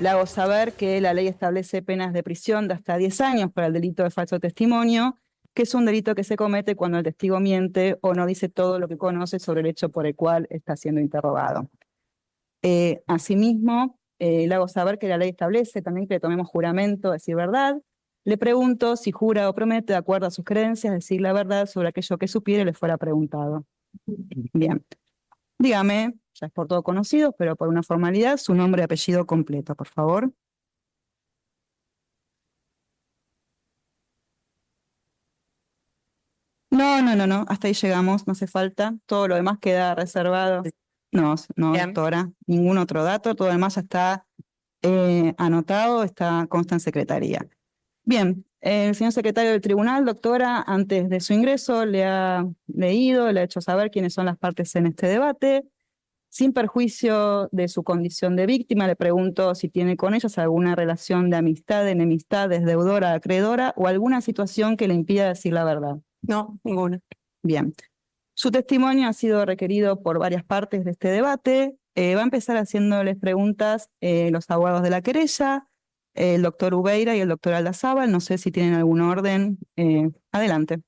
Le hago saber que la ley establece penas de prisión de hasta 10 años para el delito de falso testimonio, que es un delito que se comete cuando el testigo miente o no dice todo lo que conoce sobre el hecho por el cual está siendo interrogado. Asimismo, le hago saber que la ley establece también que le tomemos juramento, decir verdad. Le pregunto si jura o promete, de acuerdo a sus creencias, decir la verdad sobre aquello que supiere le fuera preguntado. Bien. Dígame, ya es por todo conocido, pero por una formalidad, su nombre y apellido completo, por favor. No, hasta ahí llegamos, no hace falta. Todo lo demás queda reservado. No, Bien. doctora, ningún otro dato, todo lo demás ya está anotado, consta en secretaría. Bien, el señor secretario del tribunal, doctora, antes de su ingreso le ha leído, le ha hecho saber quiénes son las partes en este debate. Sin perjuicio de su condición de víctima, le pregunto si tiene con ellas alguna relación de amistad, de enemistad, desde deudora a acreedora o alguna situación que le impida decir la verdad. No, ninguna. Bien. Su testimonio ha sido requerido por varias partes de este debate. Va a empezar haciéndoles preguntas los abogados de la querella, el doctor Ubeira y el doctor Aldazábal. No sé si tienen algún orden. Adelante.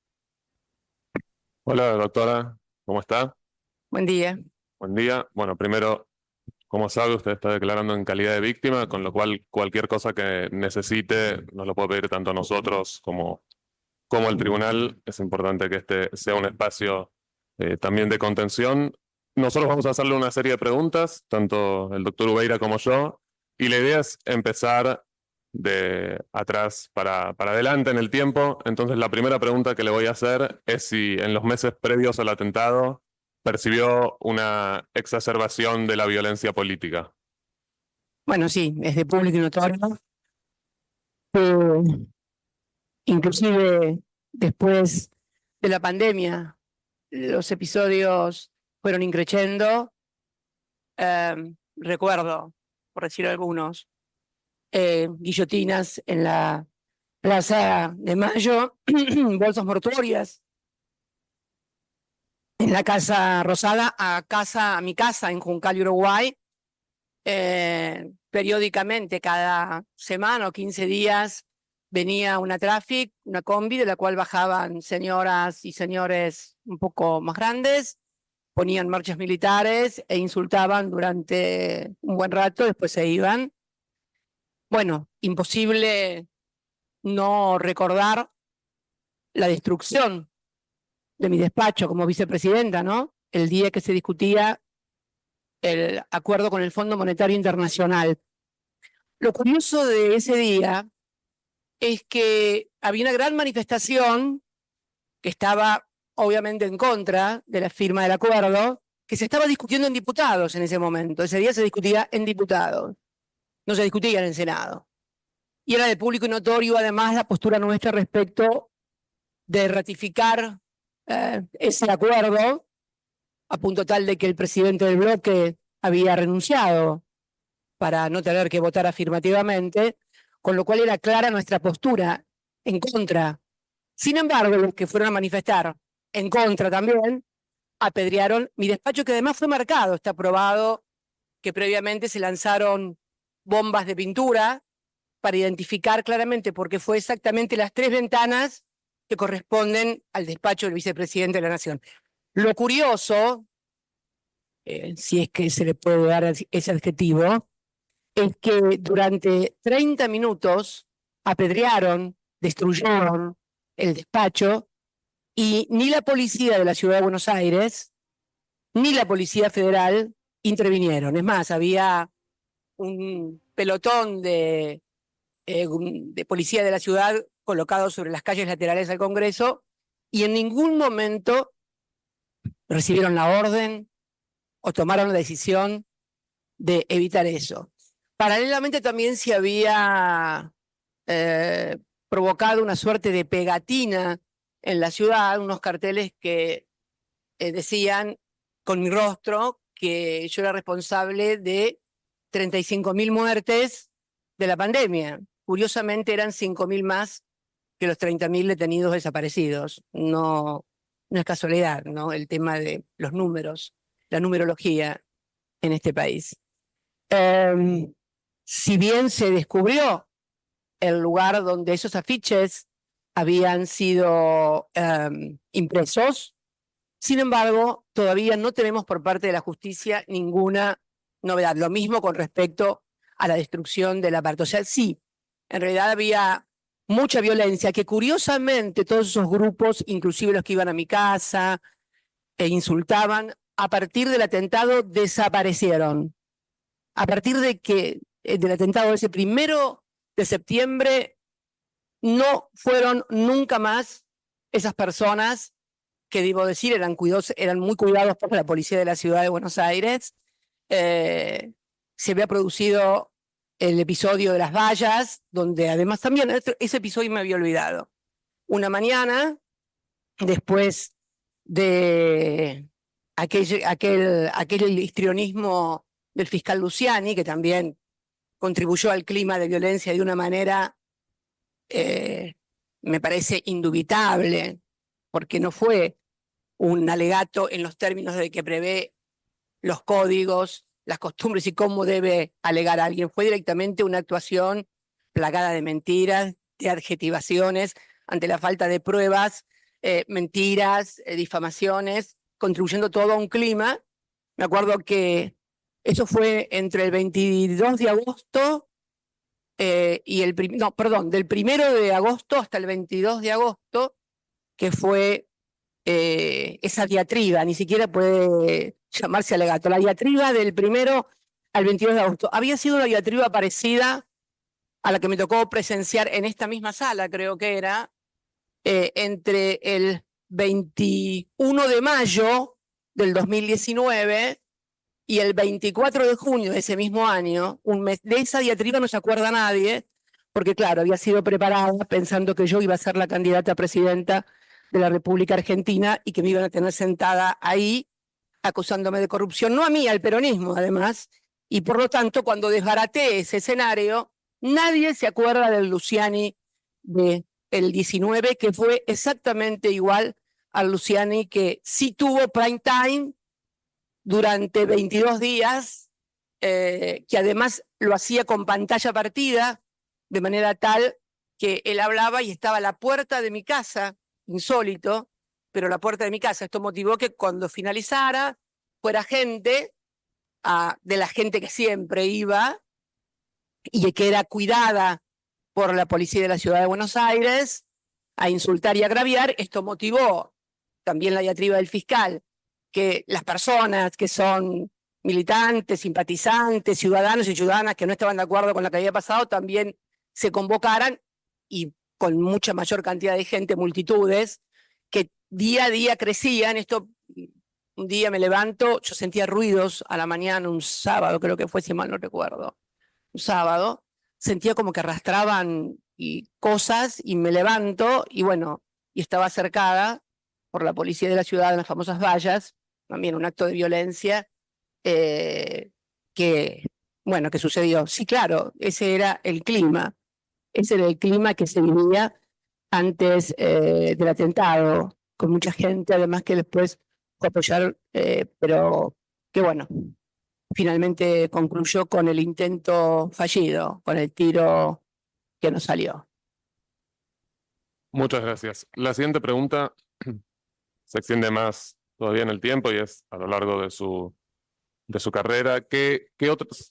Hola, doctora, ¿cómo está? Buen día. Buen día. Bueno, primero, como sabe, usted está declarando en calidad de víctima, con lo cual cualquier cosa que necesite nos lo puede pedir tanto a nosotros como al tribunal. Es importante que este sea un espacio también de contención. Nosotros vamos a hacerle una serie de preguntas, tanto el doctor Ubeira como yo, y la idea es empezar de atrás para adelante en el tiempo. Entonces, la primera pregunta que le voy a hacer es si en los meses previos al atentado percibió una exacerbación de la violencia política. Bueno, sí, es de público y notorio. Inclusive después de la pandemia, los episodios fueron increciendo. Recuerdo, por decir algunos, guillotinas en la Plaza de Mayo, bolsas mortuorias en la Casa Rosada, a mi casa en Juncal, Uruguay. Periódicamente, cada semana o 15 días, venía una traffic, una combi, de la cual bajaban señoras y señores un poco más grandes, ponían marchas militares e insultaban durante un buen rato, después se iban. Bueno, imposible no recordar la destrucción de mi despacho como vicepresidenta, ¿no? El día que se discutía el acuerdo con el Fondo Monetario Internacional. Lo curioso de ese día es que había una gran manifestación que estaba obviamente en contra de la firma del acuerdo, que se estaba discutiendo en diputados en ese momento. Ese día se discutía en diputados, no se discutía en el Senado. Y era de público y notorio, además, la postura nuestra respecto de ratificar ese acuerdo, a punto tal de que el presidente del bloque había renunciado para no tener que votar afirmativamente, con lo cual era clara nuestra postura en contra. Sin embargo, los que fueron a manifestar en contra también apedrearon mi despacho, que además fue marcado. Está probado que previamente se lanzaron bombas de pintura para identificar claramente, porque fue exactamente las 3 ventanas que corresponden al despacho del vicepresidente de la Nación. Lo curioso, si es que se le puede dar ese adjetivo, es que durante 30 minutos apedrearon, destruyeron el despacho, y ni la policía de la Ciudad de Buenos Aires ni la Policía Federal intervinieron. Es más, había un pelotón de policía de la ciudad colocado sobre las calles laterales al Congreso, y en ningún momento recibieron la orden o tomaron la decisión de evitar eso. Paralelamente también se había provocado una suerte de pegatina en la ciudad, unos carteles que decían con mi rostro que yo era responsable de 35.000 muertes de la pandemia. Curiosamente eran 5.000 más que los 30.000 detenidos desaparecidos. No es casualidad, ¿no? El tema de los números, la numerología en este país. si bien se descubrió el lugar donde esos afiches habían sido impresos, sin embargo, todavía no tenemos por parte de la justicia ninguna novedad. Lo mismo con respecto a la destrucción del aparato. O sea, sí, en realidad había mucha violencia que curiosamente todos esos grupos, inclusive los que iban a mi casa e insultaban, a partir del atentado desaparecieron. A partir de que del atentado ese 1 de septiembre no fueron nunca más esas personas que, debo decir, eran muy cuidados por la policía de la ciudad de Buenos Aires. Se había producido el episodio de las vallas, donde además también ese episodio me había olvidado. Una mañana, después de aquel histrionismo del fiscal Luciani, que también contribuyó al clima de violencia de una manera, me parece, indubitable, porque no fue un alegato en los términos de que prevé los códigos, las costumbres y cómo debe alegar a alguien. Fue directamente una actuación plagada de mentiras, de adjetivaciones, ante la falta de pruebas, mentiras, difamaciones, contribuyendo todo a un clima. Me acuerdo que eso fue entre el 22 de agosto y del 1 de agosto hasta el 22 de agosto, que fue esa diatriba, ni siquiera puede llamarse alegato, la diatriba del 1 al 22 de agosto. Había sido una diatriba parecida a la que me tocó presenciar en esta misma sala, creo que era, entre el 21 de mayo del 2019 y el 24 de junio de ese mismo año. Un mes de esa diatriba no se acuerda nadie, porque claro, había sido preparada pensando que yo iba a ser la candidata a presidenta de la República Argentina y que me iban a tener sentada ahí acusándome de corrupción, no a mí, al peronismo además, y por lo tanto cuando desbaraté ese escenario, nadie se acuerda del Luciani del 19, que fue exactamente igual al Luciani que sí tuvo prime time durante 22 días, que además lo hacía con pantalla partida, de manera tal que él hablaba y estaba a la puerta de mi casa, insólito, pero la puerta de mi casa. Esto motivó que cuando finalizara fuera gente, de la gente que siempre iba y que era cuidada por la policía de la ciudad de Buenos Aires, a insultar y agraviar. Esto motivó también la diatriba del fiscal, que las personas que son militantes, simpatizantes, ciudadanos y ciudadanas que no estaban de acuerdo con lo que había pasado también se convocaran, y con mucha mayor cantidad de gente, multitudes, que día a día crecían. Esto, un día me levanto, yo sentía ruidos a la mañana, un sábado creo que fue, si mal no recuerdo, un sábado, sentía como que arrastraban cosas y me levanto y bueno, y estaba cercada por la policía de la ciudad en las famosas vallas, también un acto de violencia que sucedió. Sí, claro, ese era el clima. Ese era el clima que se vivía antes del atentado, con mucha gente, además que después fue a apoyar, pero que bueno, finalmente concluyó con el intento fallido, con el tiro que no salió. Muchas gracias. La siguiente pregunta se extiende más todavía en el tiempo y es a lo largo de su carrera. ¿Qué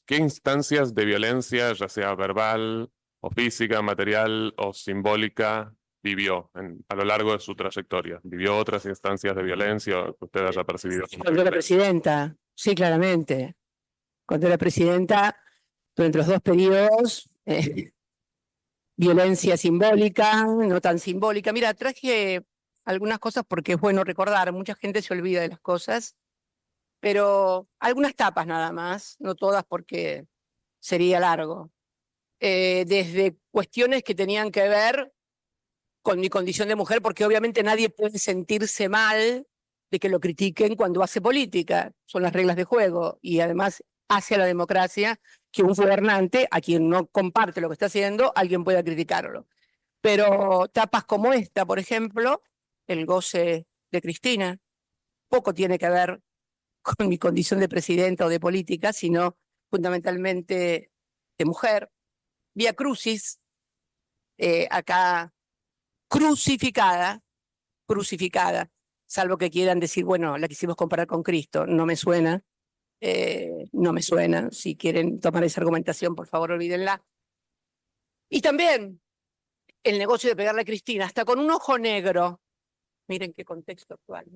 instancias de violencia, ya sea verbal o física, material o simbólica, vivió a lo largo de su trayectoria? ¿Vivió otras instancias de violencia que usted haya percibido? Cuando era presidenta, sí, claramente. Cuando era presidenta, durante los 2 periodos, violencia simbólica, no tan simbólica. Mira, traje algunas cosas porque es bueno recordar, mucha gente se olvida de las cosas, pero algunas tapas nada más, no todas porque sería largo. Desde cuestiones que tenían que ver con mi condición de mujer, porque obviamente nadie puede sentirse mal de que lo critiquen cuando hace política, son las reglas de juego, y además hace a la democracia que un gobernante, a quien no comparte lo que está haciendo, alguien pueda criticarlo. Pero tapas como esta, por ejemplo, el goce de Cristina, poco tiene que ver con mi condición de presidenta o de política, sino fundamentalmente de mujer, Vía Crucis, acá crucificada, salvo que quieran decir, bueno, la quisimos comparar con Cristo, no me suena, no me suena, si quieren tomar esa argumentación, por favor, olvídenla. Y también el negocio de pegarle a Cristina, hasta con un ojo negro, miren qué contexto actual,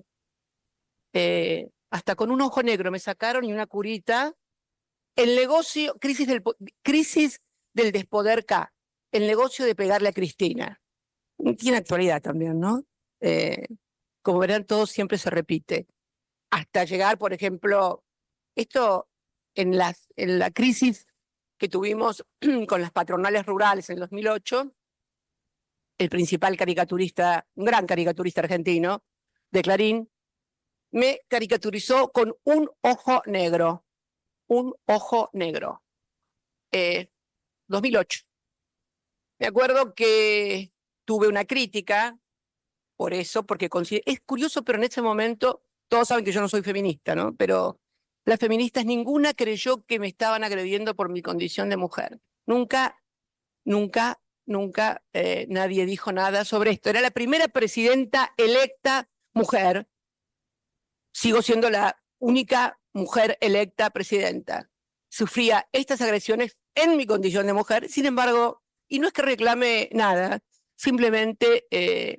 hasta con un ojo negro me sacaron y una curita, el negocio, crisis del despoder K, el negocio de pegarle a Cristina. Tiene actualidad también, ¿no? Como verán, todo siempre se repite. Hasta llegar, por ejemplo, esto en la crisis que tuvimos con las patronales rurales en el 2008, el principal caricaturista, un gran caricaturista argentino, de Clarín, me caricaturizó con un ojo negro. Un ojo negro. 2008. Me acuerdo que tuve una crítica por eso, porque es curioso, pero en ese momento, todos saben que yo no soy feminista, ¿no? Pero las feministas ninguna creyó que me estaban agrediendo por mi condición de mujer. Nunca nadie dijo nada sobre esto. Era la primera presidenta electa mujer. Sigo siendo la única mujer electa presidenta. Sufría estas agresiones en mi condición de mujer, sin embargo, y no es que reclame nada, simplemente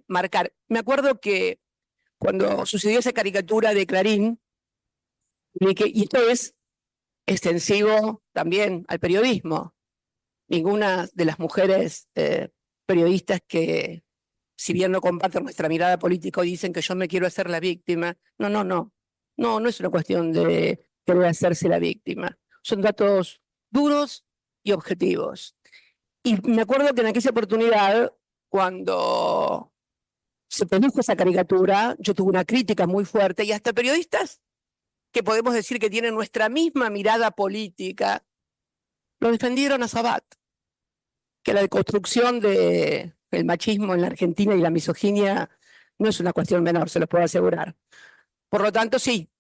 marcar. Me acuerdo que cuando sucedió esa caricatura de Clarín, y esto es extensivo también al periodismo, ninguna de las mujeres periodistas que, si bien no comparten nuestra mirada política, dicen que yo me quiero hacer la víctima. No es una cuestión de querer hacerse la víctima. Son datos duros y objetivos. Y me acuerdo que en aquella oportunidad, cuando se produjo esa caricatura, yo tuve una crítica muy fuerte y hasta periodistas que podemos decir que tienen nuestra misma mirada política, lo defendieron a Sabat, que la deconstrucción del machismo en la Argentina y la misoginia no es una cuestión menor, se los puedo asegurar. Por lo tanto, sí,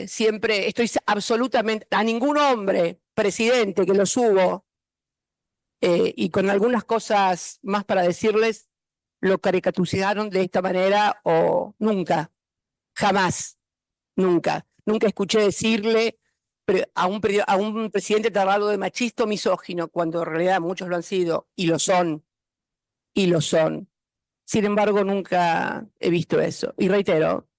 siempre estoy absolutamente, a ningún hombre presidente que lo subo, y con algunas cosas más para decirles, lo caricaturizaron de esta manera o nunca, jamás, nunca. Nunca escuché decirle a un presidente tratado de machista o misógino, cuando en realidad muchos lo han sido y lo son, y lo son. Sin embargo, nunca he visto eso. Y reitero,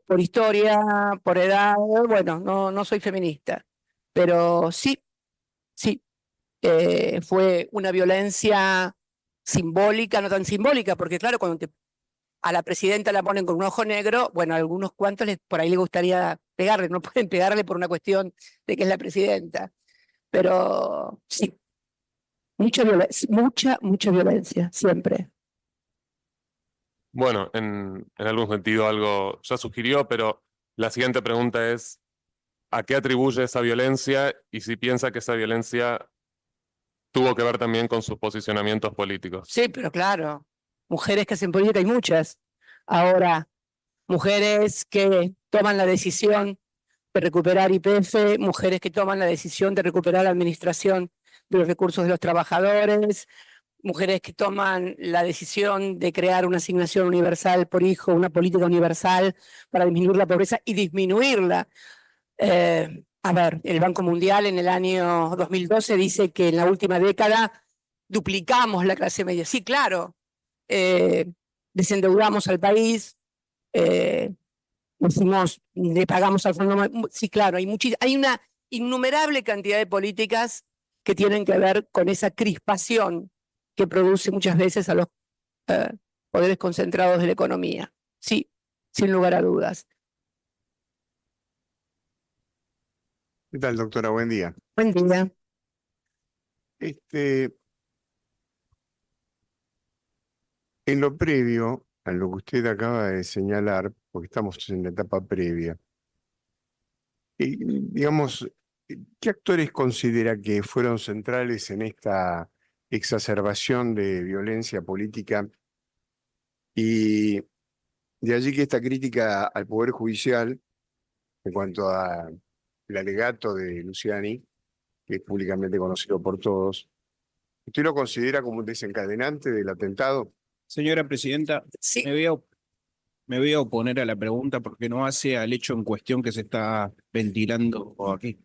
por historia, por edad, bueno, no soy feminista, pero sí, fue una violencia simbólica, no tan simbólica, porque claro, cuando a la presidenta la ponen con un ojo negro, bueno, a algunos cuantos por ahí les gustaría pegarle, no pueden pegarle por una cuestión de que es la presidenta, pero sí, mucha violencia, siempre. Bueno, en algún sentido algo ya sugirió, pero la siguiente pregunta es, ¿a qué atribuye esa violencia y si piensa que esa violencia tuvo que ver también con sus posicionamientos políticos? Sí, pero claro, mujeres que hacen política hay muchas. Ahora, mujeres que toman la decisión de recuperar YPF, mujeres que toman la decisión de recuperar la administración de los recursos de los trabajadores, mujeres que toman la decisión de crear una asignación universal por hijo, una política universal para disminuir la pobreza y disminuirla. A ver, el Banco Mundial en el año 2012 dice que en la última década duplicamos la clase media. Sí, claro, desendeudamos al país, le pagamos al fondo. Sí, claro, hay una innumerable cantidad de políticas que tienen que ver con esa crispación que produce muchas veces a los poderes concentrados de la economía. Sí, sin lugar a dudas. ¿Qué tal, doctora? Buen día. Buen día. En lo previo a lo que usted acaba de señalar, porque estamos en la etapa previa, digamos, ¿qué actores considera que fueron centrales en esta exacerbación de violencia política? Y de allí que esta crítica al Poder Judicial, en cuanto al alegato de Luciani, que es públicamente conocido por todos. ¿Usted lo considera como un desencadenante del atentado? Señora presidenta, Sí, me voy a oponer a la pregunta porque no hace al hecho en cuestión que se está ventilando aquí.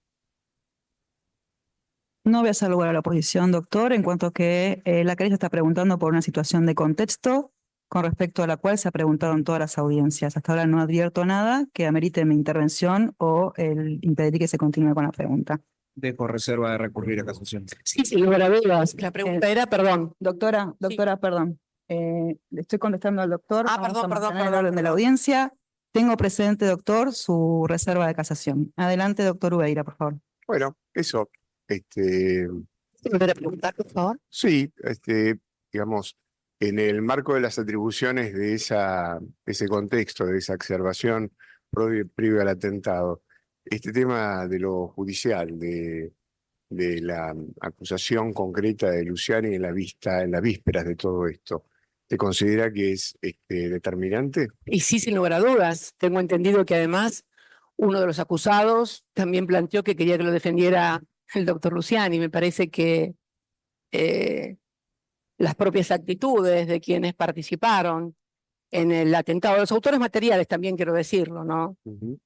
No voy a hacer lugar a la oposición, doctor, en cuanto que la querella está preguntando por una situación de contexto con respecto a la cual se ha preguntado en todas las audiencias. Hasta ahora no advierto nada que amerite mi intervención o el impedir que se continúe con la pregunta. Dejo reserva de recurrir a casación. sí, sin lugar a dudas. La pregunta era, perdón. Doctora, perdón. Le estoy contestando al doctor. Ah, Vamos a perdón, mantener el orden de la perdón. audiencia. Tengo presente, doctor, su reserva de casación. Adelante, doctor Ubeira, por favor. Bueno, eso. ¿Volver a preguntar, por favor? Sí, digamos, en el marco de las atribuciones de ese contexto, de esa exacerbación previo al atentado, este tema de lo judicial, de la acusación concreta de Luciani en las vísperas de todo esto, ¿te considera que es determinante? Y sí, sin lugar a dudas. Tengo entendido que además uno de los acusados también planteó que quería que lo defendiera el doctor Luciani. Me parece que las propias actitudes de quienes participaron en el atentado, los autores materiales también quiero decirlo, ¿no? Ujú.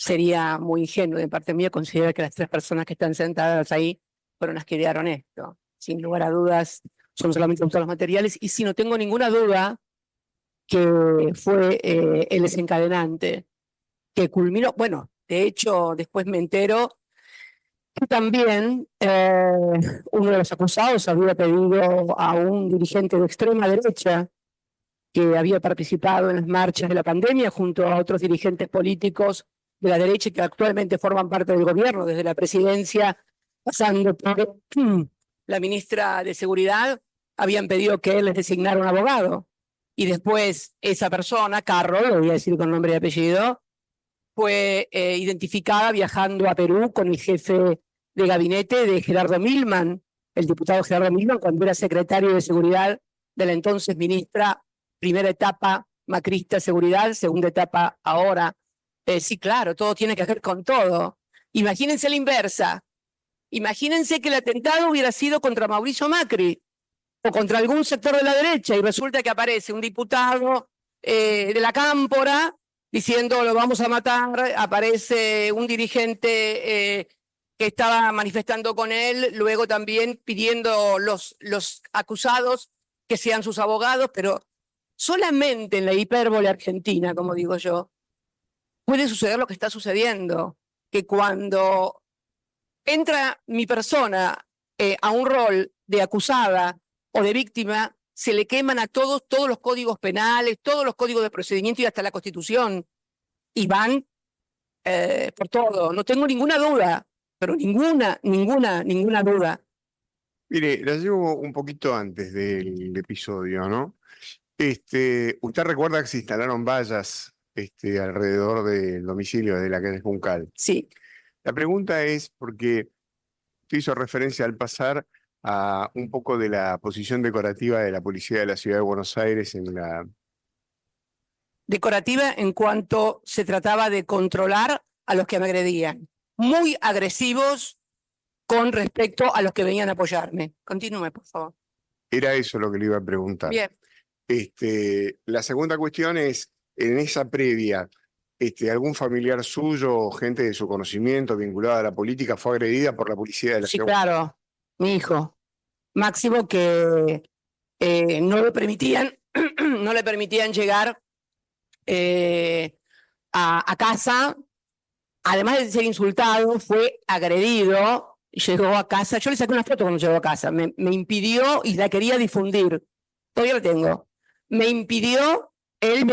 Sería muy ingenuo de parte mía considerar que las tres personas que están sentadas ahí fueron las que idearon esto. Sin lugar a dudas, son solamente autores materiales y sí, no tengo ninguna duda que fue el desencadenante que culminó. Bueno, de hecho, después me entero que también uno de los acusados había pedido a un dirigente de extrema derecha que había participado en las marchas de la pandemia junto a otros dirigentes políticos de la derecha que actualmente forman parte del gobierno, desde la presidencia, pasando por la ministra de Seguridad, habían pedido que él les designara un abogado. Y después esa persona, Carro, lo voy a decir con nombre y apellido, fue identificada viajando a Perú con el jefe de gabinete de Gerardo Milman, el diputado Gerardo Milman, cuando era secretario de Seguridad de la entonces ministra, primera etapa macrista seguridad, segunda etapa ahora. Sí, claro, todo tiene que ver con todo. Imagínense la inversa. Imagínense que el atentado hubiera sido contra Mauricio Macri o contra algún sector de la derecha y resulta que aparece un diputado de la Cámpora diciendo lo vamos a matar, aparece un dirigente que estaba manifestando con él, luego también pidiendo los acusados que sean sus abogados, pero solamente en la hipérbole argentina, como digo yo, puede suceder lo que está sucediendo, que cuando entra mi persona a un rol de acusada o de víctima, se le queman a todos los códigos penales, todos los códigos de procedimiento y hasta la Constitución, y van por todo. No tengo ninguna duda, pero ninguna duda. Mire, la llevo un poquito antes del episodio, ¿no? Usted recuerda que se instalaron vallas alrededor del domicilio de la calle Juncal. Sí, La pregunta es porque usted hizo referencia al pasar a un poco de la posición decorativa de la policía de la ciudad de Buenos Aires en la... decorativa en cuanto se trataba de controlar a los que me agredían. Muy agresivos con respecto a los que venían a apoyarme. Continúe, por favor. Era eso lo que le iba a preguntar. Bien. La segunda cuestión es, en esa previa, ¿algún familiar suyo o gente de su conocimiento vinculada a la política fue agredida por la policía de la Sí, ciudad? claro, mi hijo. Máximo que no le permitían, no le permitían llegar a casa. Además de ser insultado, fue agredido, llegó a casa. Yo le saqué una foto cuando llegó a casa. Me impidió y la quería difundir. Todavía la tengo. Me impidió, él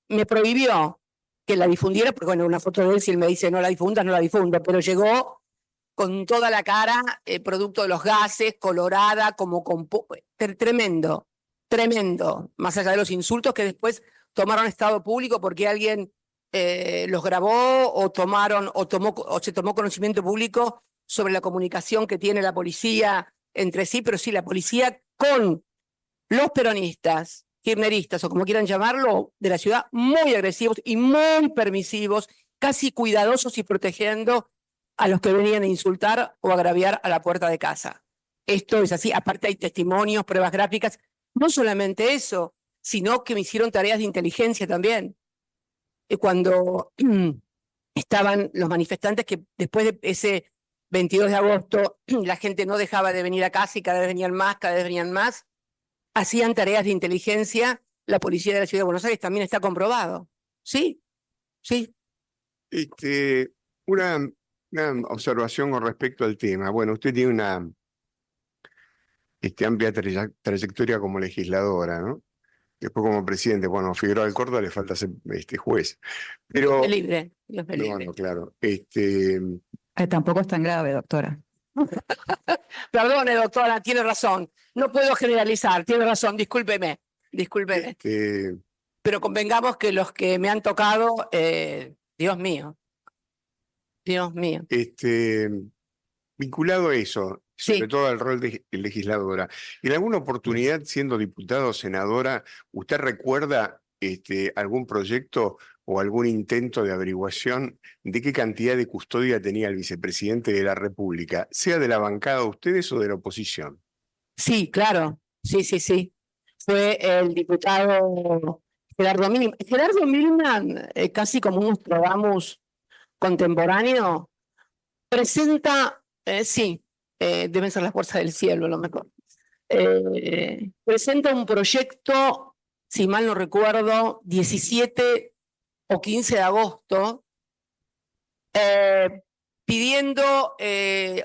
me prohibió que la difundiera, porque bueno, una foto de él, si él me dice no la difundas, no la difundo, pero llegó con toda la cara, producto de los gases, colorada, como con... Tremendo, tremendo. Más allá de los insultos que después tomaron estado público porque alguien los grabó o se tomó conocimiento público sobre la comunicación que tiene la policía entre sí, pero sí, la policía con los peronistas, kirchneristas o como quieran llamarlo, de la ciudad, muy agresivos y muy permisivos, casi cuidadosos y protegiendo a los que venían a insultar o agraviar a la puerta de casa. Esto es así, aparte hay testimonios, pruebas gráficas, no solamente eso, sino que me hicieron tareas de inteligencia también. Cuando estaban los manifestantes, que después de ese 22 de agosto la gente no dejaba de venir a casa y cada vez venían más, hacían tareas de inteligencia, la policía de la Ciudad de Buenos Aires también está comprobado. Sí, sí. Una observación con respecto al tema. Bueno, usted tiene una amplia trayectoria como legisladora, ¿no? Después como presidente, bueno, Figueroa Alcorta le falta ser juez. Pero, Dios me libre, Dios me libre. no, claro. Tampoco es tan grave, doctora. Perdone, doctora, tiene razón. No puedo generalizar, tiene razón, discúlpeme. Pero convengamos que los que me han tocado, Dios mío. Dios mío. Vinculado a eso, sobre Sí. todo al rol de legisladora, ¿en alguna oportunidad siendo diputada o senadora, usted recuerda algún proyecto o algún intento de averiguación de qué cantidad de custodia tenía el vicepresidente de la República, sea de la bancada de ustedes o de la oposición? Sí, claro. Sí, sí, sí. Fue el diputado Gerardo Milman. Gerardo Milman, casi como un Nostradamus contemporáneo, presenta, sí, deben ser las fuerzas del cielo, a lo mejor. Presenta un proyecto, si mal no recuerdo, 17 o 15 de agosto, pidiendo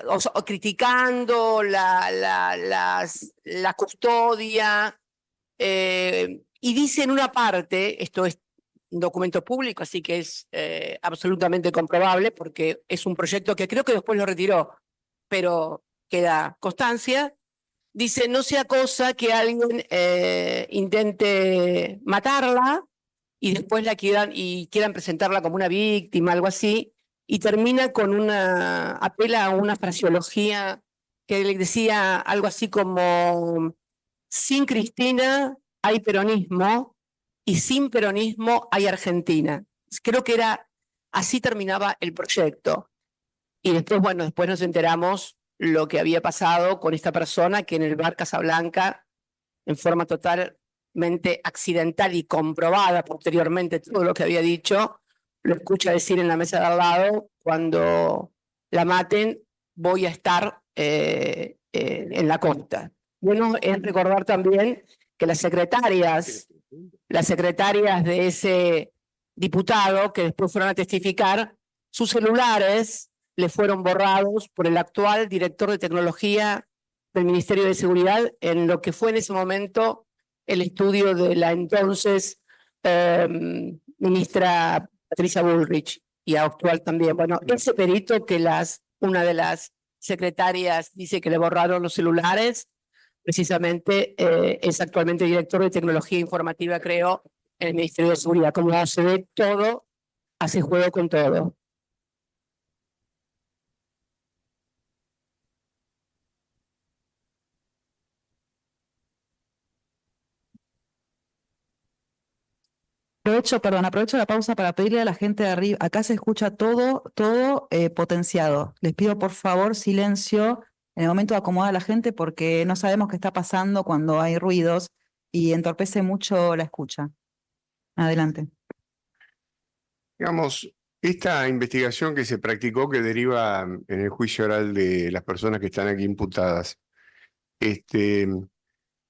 o criticando la custodia, y dice en una parte, esto es un documento público, así que es absolutamente comprobable, porque es un proyecto que creo que después lo retiró, pero queda constancia. Dice, no sea cosa que alguien intente matarla y después quieran presentarla como una víctima, algo así, y termina con apela a una fraseología que le decía algo así como, sin Cristina hay peronismo y sin peronismo hay Argentina. Creo que así terminaba el proyecto. Y después, bueno, después nos enteramos lo que había pasado con esta persona que en el bar Casablanca, en forma totalmente accidental y comprobada posteriormente todo lo que había dicho, lo escucha decir en la mesa de al lado, cuando la maten voy a estar en la costa. Bueno, es recordar también que las secretarias de ese diputado que después fueron a testificar, sus celulares le fueron borrados por el actual director de tecnología del Ministerio de Seguridad en lo que fue en ese momento el estudio de la entonces ministra Patricia Bullrich y actual también. Bueno, ese perito que una de las secretarias dice que le borraron los celulares, precisamente es actualmente director de tecnología informativa, creo, en el Ministerio de Seguridad. Como se ve todo, hace juego con todo. Aprovecho la pausa para pedirle a la gente de arriba, acá se escucha todo potenciado. Les pido por favor silencio en el momento de acomodar a la gente porque no sabemos qué está pasando cuando hay ruidos y entorpece mucho la escucha. Adelante. Digamos, esta investigación que se practicó, que deriva en el juicio oral de las personas que están aquí imputadas,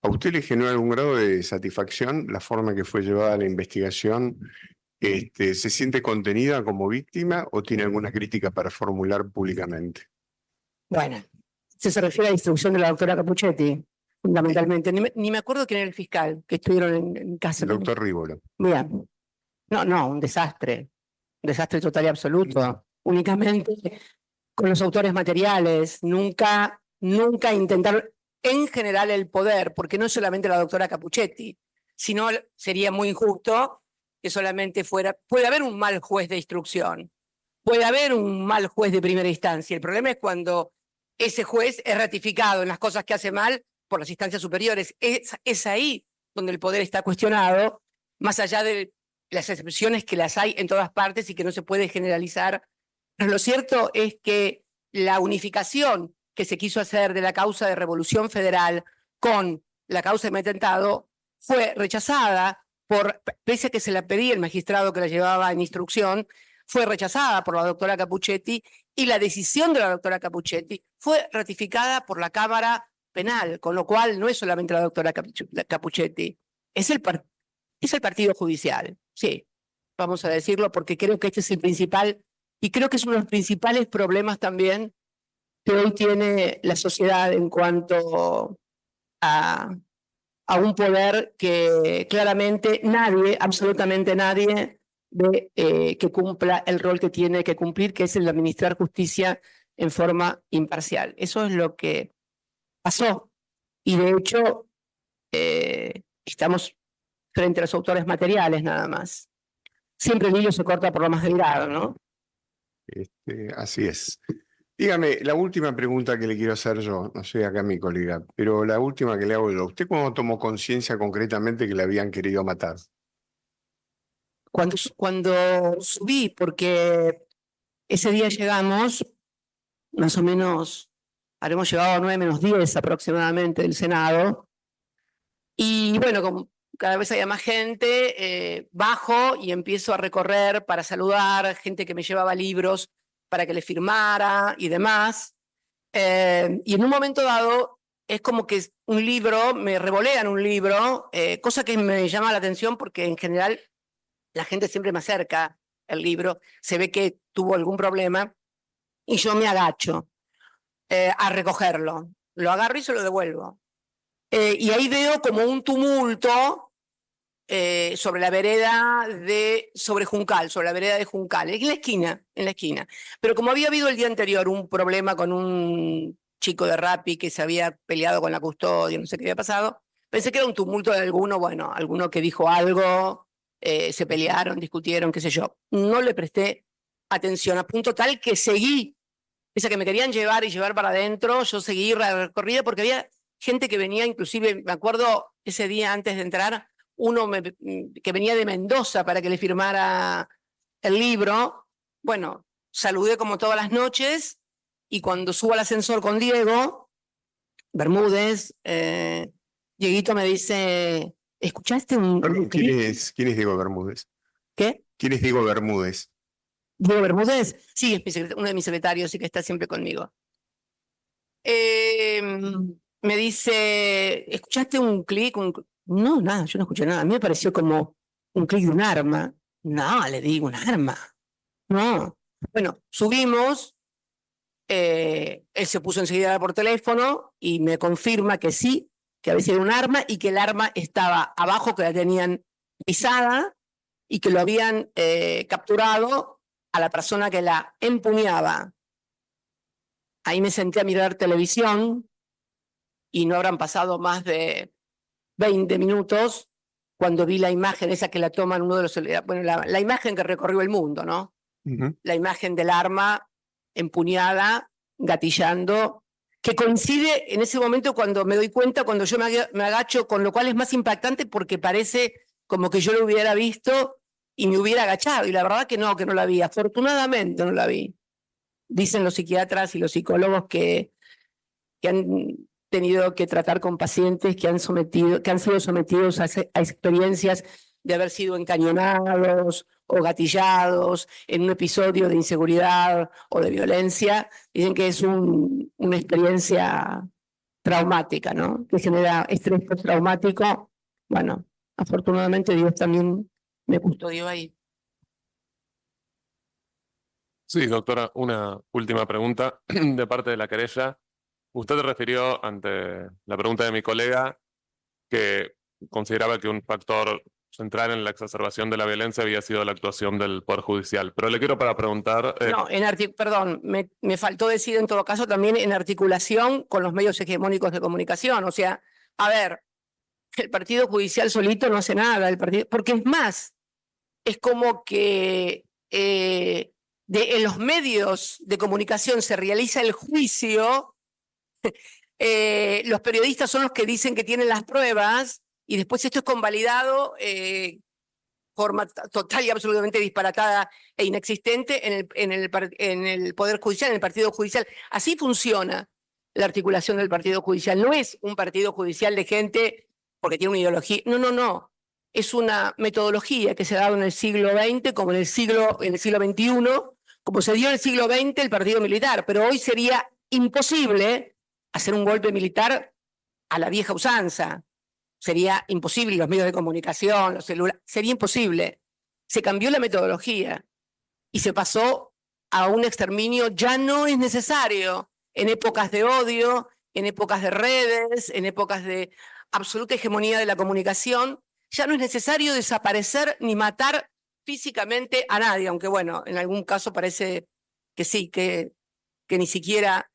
¿a usted le generó algún grado de satisfacción la forma que fue llevada la investigación? ¿Se siente contenida como víctima o tiene alguna crítica para formular públicamente? Bueno, se refiere a la instrucción de la doctora Capuchetti, fundamentalmente. Ni me acuerdo quién era el fiscal que estuvieron en casa. El doctor Rívolo. Bien. No, un desastre total y absoluto. Únicamente con los autores materiales, nunca intentar en general el poder, porque no es solamente la doctora Capuchetti, sino sería muy injusto que solamente puede haber un mal juez de instrucción, puede haber un mal juez de primera instancia. El problema es cuando ese juez es ratificado en las cosas que hace mal por las instancias superiores. Es ahí donde el poder está cuestionado, más allá de las excepciones que las hay en todas partes y que no se puede generalizar Pero lo cierto es que la unificación que se quiso hacer de la causa de Revolución Federal con la causa de mi atentado fue rechazada pese a que se la pedía el magistrado que la llevaba en instrucción, fue rechazada por la doctora Capuchetti y la decisión de la doctora Capuchetti fue ratificada por la Cámara Penal, con lo cual no es solamente la doctora Capuchetti, es el Partido Judicial, sí, vamos a decirlo, porque creo que este es el principal, y creo que es uno de los principales problemas también que hoy tiene la sociedad en cuanto a un poder que claramente nadie, absolutamente nadie, ve que cumpla el rol que tiene que cumplir, que es el de administrar justicia en forma imparcial. Eso es lo que pasó. Y de hecho, estamos frente a los autores materiales nada más. Siempre el hilo se corta por lo más delgado, ¿no? Así es. Dígame, la última pregunta que le quiero hacer yo, no sé acá mi colega, pero la última que le hago yo. ¿Usted cómo tomó conciencia concretamente que le habían querido matar? Cuando subí, porque ese día llegamos, más o menos, habremos llegado a 9:10 aproximadamente del Senado, y bueno, como cada vez había más gente, bajo y empiezo a recorrer para saludar, gente que me llevaba libros para que le firmara y demás. Y en un momento dado es como que un libro, me revolean un libro, cosa que me llama la atención porque en general la gente siempre me acerca el libro, se ve que tuvo algún problema y yo me agacho a recogerlo. Lo agarro y se lo devuelvo. Y ahí veo como un tumulto sobre la vereda sobre Juncal, sobre la vereda de Juncal, en la esquina. Pero como había habido el día anterior un problema con un chico de Rappi que se había peleado con la custodia, no sé qué había pasado, pensé que era un tumulto de alguno que dijo algo, se pelearon, discutieron, qué sé yo. No le presté atención, a punto tal que seguí, pese a que me querían llevar y llevar para adentro, yo seguí la recorrida porque había gente que venía, inclusive, me acuerdo ese día antes de entrar, uno que venía de Mendoza para que le firmara el libro. Bueno, saludé como todas las noches y cuando subo al ascensor con Diego Bermúdez, Dieguito me dice, ¿escuchaste un ¿Quién es Diego Bermúdez? ¿Qué? ¿Quién es Diego Bermúdez? ¿Diego Bermúdez? Sí, es uno de mis secretarios y que está siempre conmigo. Me dice, ¿escuchaste un clic? No, nada, yo no escuché nada. A mí me pareció como un clic de un arma. No, le digo, un arma. No. Bueno, subimos, él se puso enseguida por teléfono y me confirma que sí, que había sido un arma y que el arma estaba abajo, que la tenían pisada y que lo habían capturado a la persona que la empuñaba. Ahí me senté a mirar televisión y no habrán pasado más de 20 minutos cuando vi la imagen esa que la toman uno de los... Bueno, la imagen que recorrió el mundo, ¿no? La imagen del arma empuñada, gatillando, que coincide en ese momento cuando me doy cuenta, cuando yo me agacho, con lo cual es más impactante porque parece como que yo lo hubiera visto y me hubiera agachado. Y la verdad que no la vi. Afortunadamente no la vi. Dicen los psiquiatras y los psicólogos que han tenido que tratar con pacientes que han sido sometidos a experiencias de haber sido encañonados o gatillados en un episodio de inseguridad o de violencia. Dicen que es una experiencia traumática, ¿no? Que genera estrés postraumático. Bueno, afortunadamente Dios también me custodió ahí. Sí, doctora, una última pregunta de parte de la querella. Usted refirió ante la pregunta de mi colega que consideraba que un factor central en la exacerbación de la violencia había sido la actuación del Poder Judicial. Pero le quiero para preguntar... No, perdón, me faltó decir en todo caso también en articulación con los medios hegemónicos de comunicación. O sea, a ver, el Partido Judicial solito no hace nada, porque es más, es como que en los medios de comunicación se realiza el juicio, los periodistas son los que dicen que tienen las pruebas y después esto es convalidado forma total y absolutamente disparatada e inexistente en el Poder Judicial, en el Partido Judicial. Así funciona la articulación del Partido Judicial. No es un partido judicial de gente porque tiene una ideología. No, no, no. Es una metodología que se ha dado en el siglo XX como en el siglo XXI, como se dio en el siglo XX el partido militar. Pero hoy sería imposible hacer un golpe militar a la vieja usanza. Sería imposible, los medios de comunicación, los celulares, sería imposible. Se cambió la metodología y se pasó a un exterminio. Ya no es necesario en épocas de odio, en épocas de redes, en épocas de absoluta hegemonía de la comunicación. Ya no es necesario desaparecer ni matar físicamente a nadie, aunque bueno, en algún caso parece que sí, que ni siquiera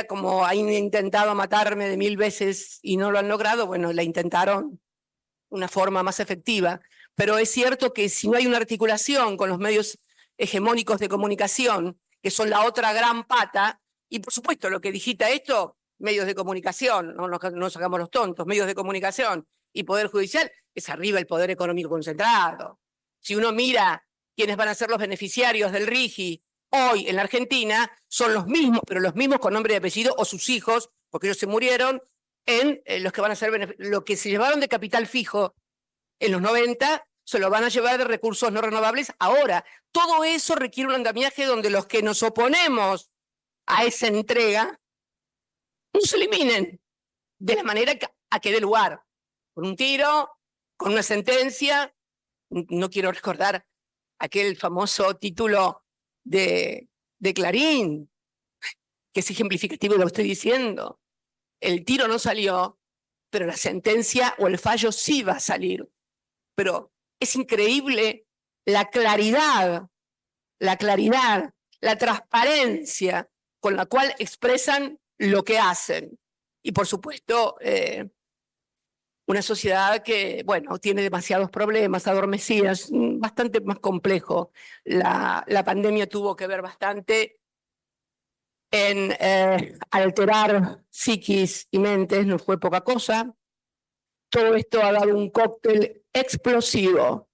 como han intentado matarme de 1000 veces y no lo han logrado, bueno, la intentaron de una forma más efectiva. Pero es cierto que si no hay una articulación con los medios hegemónicos de comunicación, que son la otra gran pata, y por supuesto lo que digita esto, medios de comunicación, no nos sacamos los tontos, medios de comunicación y Poder Judicial, es arriba el poder económico concentrado. Si uno mira quiénes van a ser los beneficiarios del RIGI hoy en la Argentina, son los mismos, pero los mismos con nombre y apellido, o sus hijos, porque ellos se murieron, en los que van a ser lo que se llevaron de capital fijo en los 90, se lo van a llevar de recursos no renovables ahora. Todo eso requiere un andamiaje donde los que nos oponemos a esa entrega no se eliminen de la manera a que dé lugar, con un tiro, con una sentencia. No quiero recordar aquel famoso título de Clarín, que es ejemplificativo de lo que estoy diciendo. El tiro no salió, pero la sentencia o el fallo sí va a salir. Pero es increíble la claridad, la transparencia con la cual expresan lo que hacen. Y por supuesto, una sociedad que, bueno, tiene demasiados problemas, adormecida, es bastante más complejo. La pandemia tuvo que ver bastante en alterar psiquis y mentes, no fue poca cosa. Todo esto ha dado un cóctel explosivo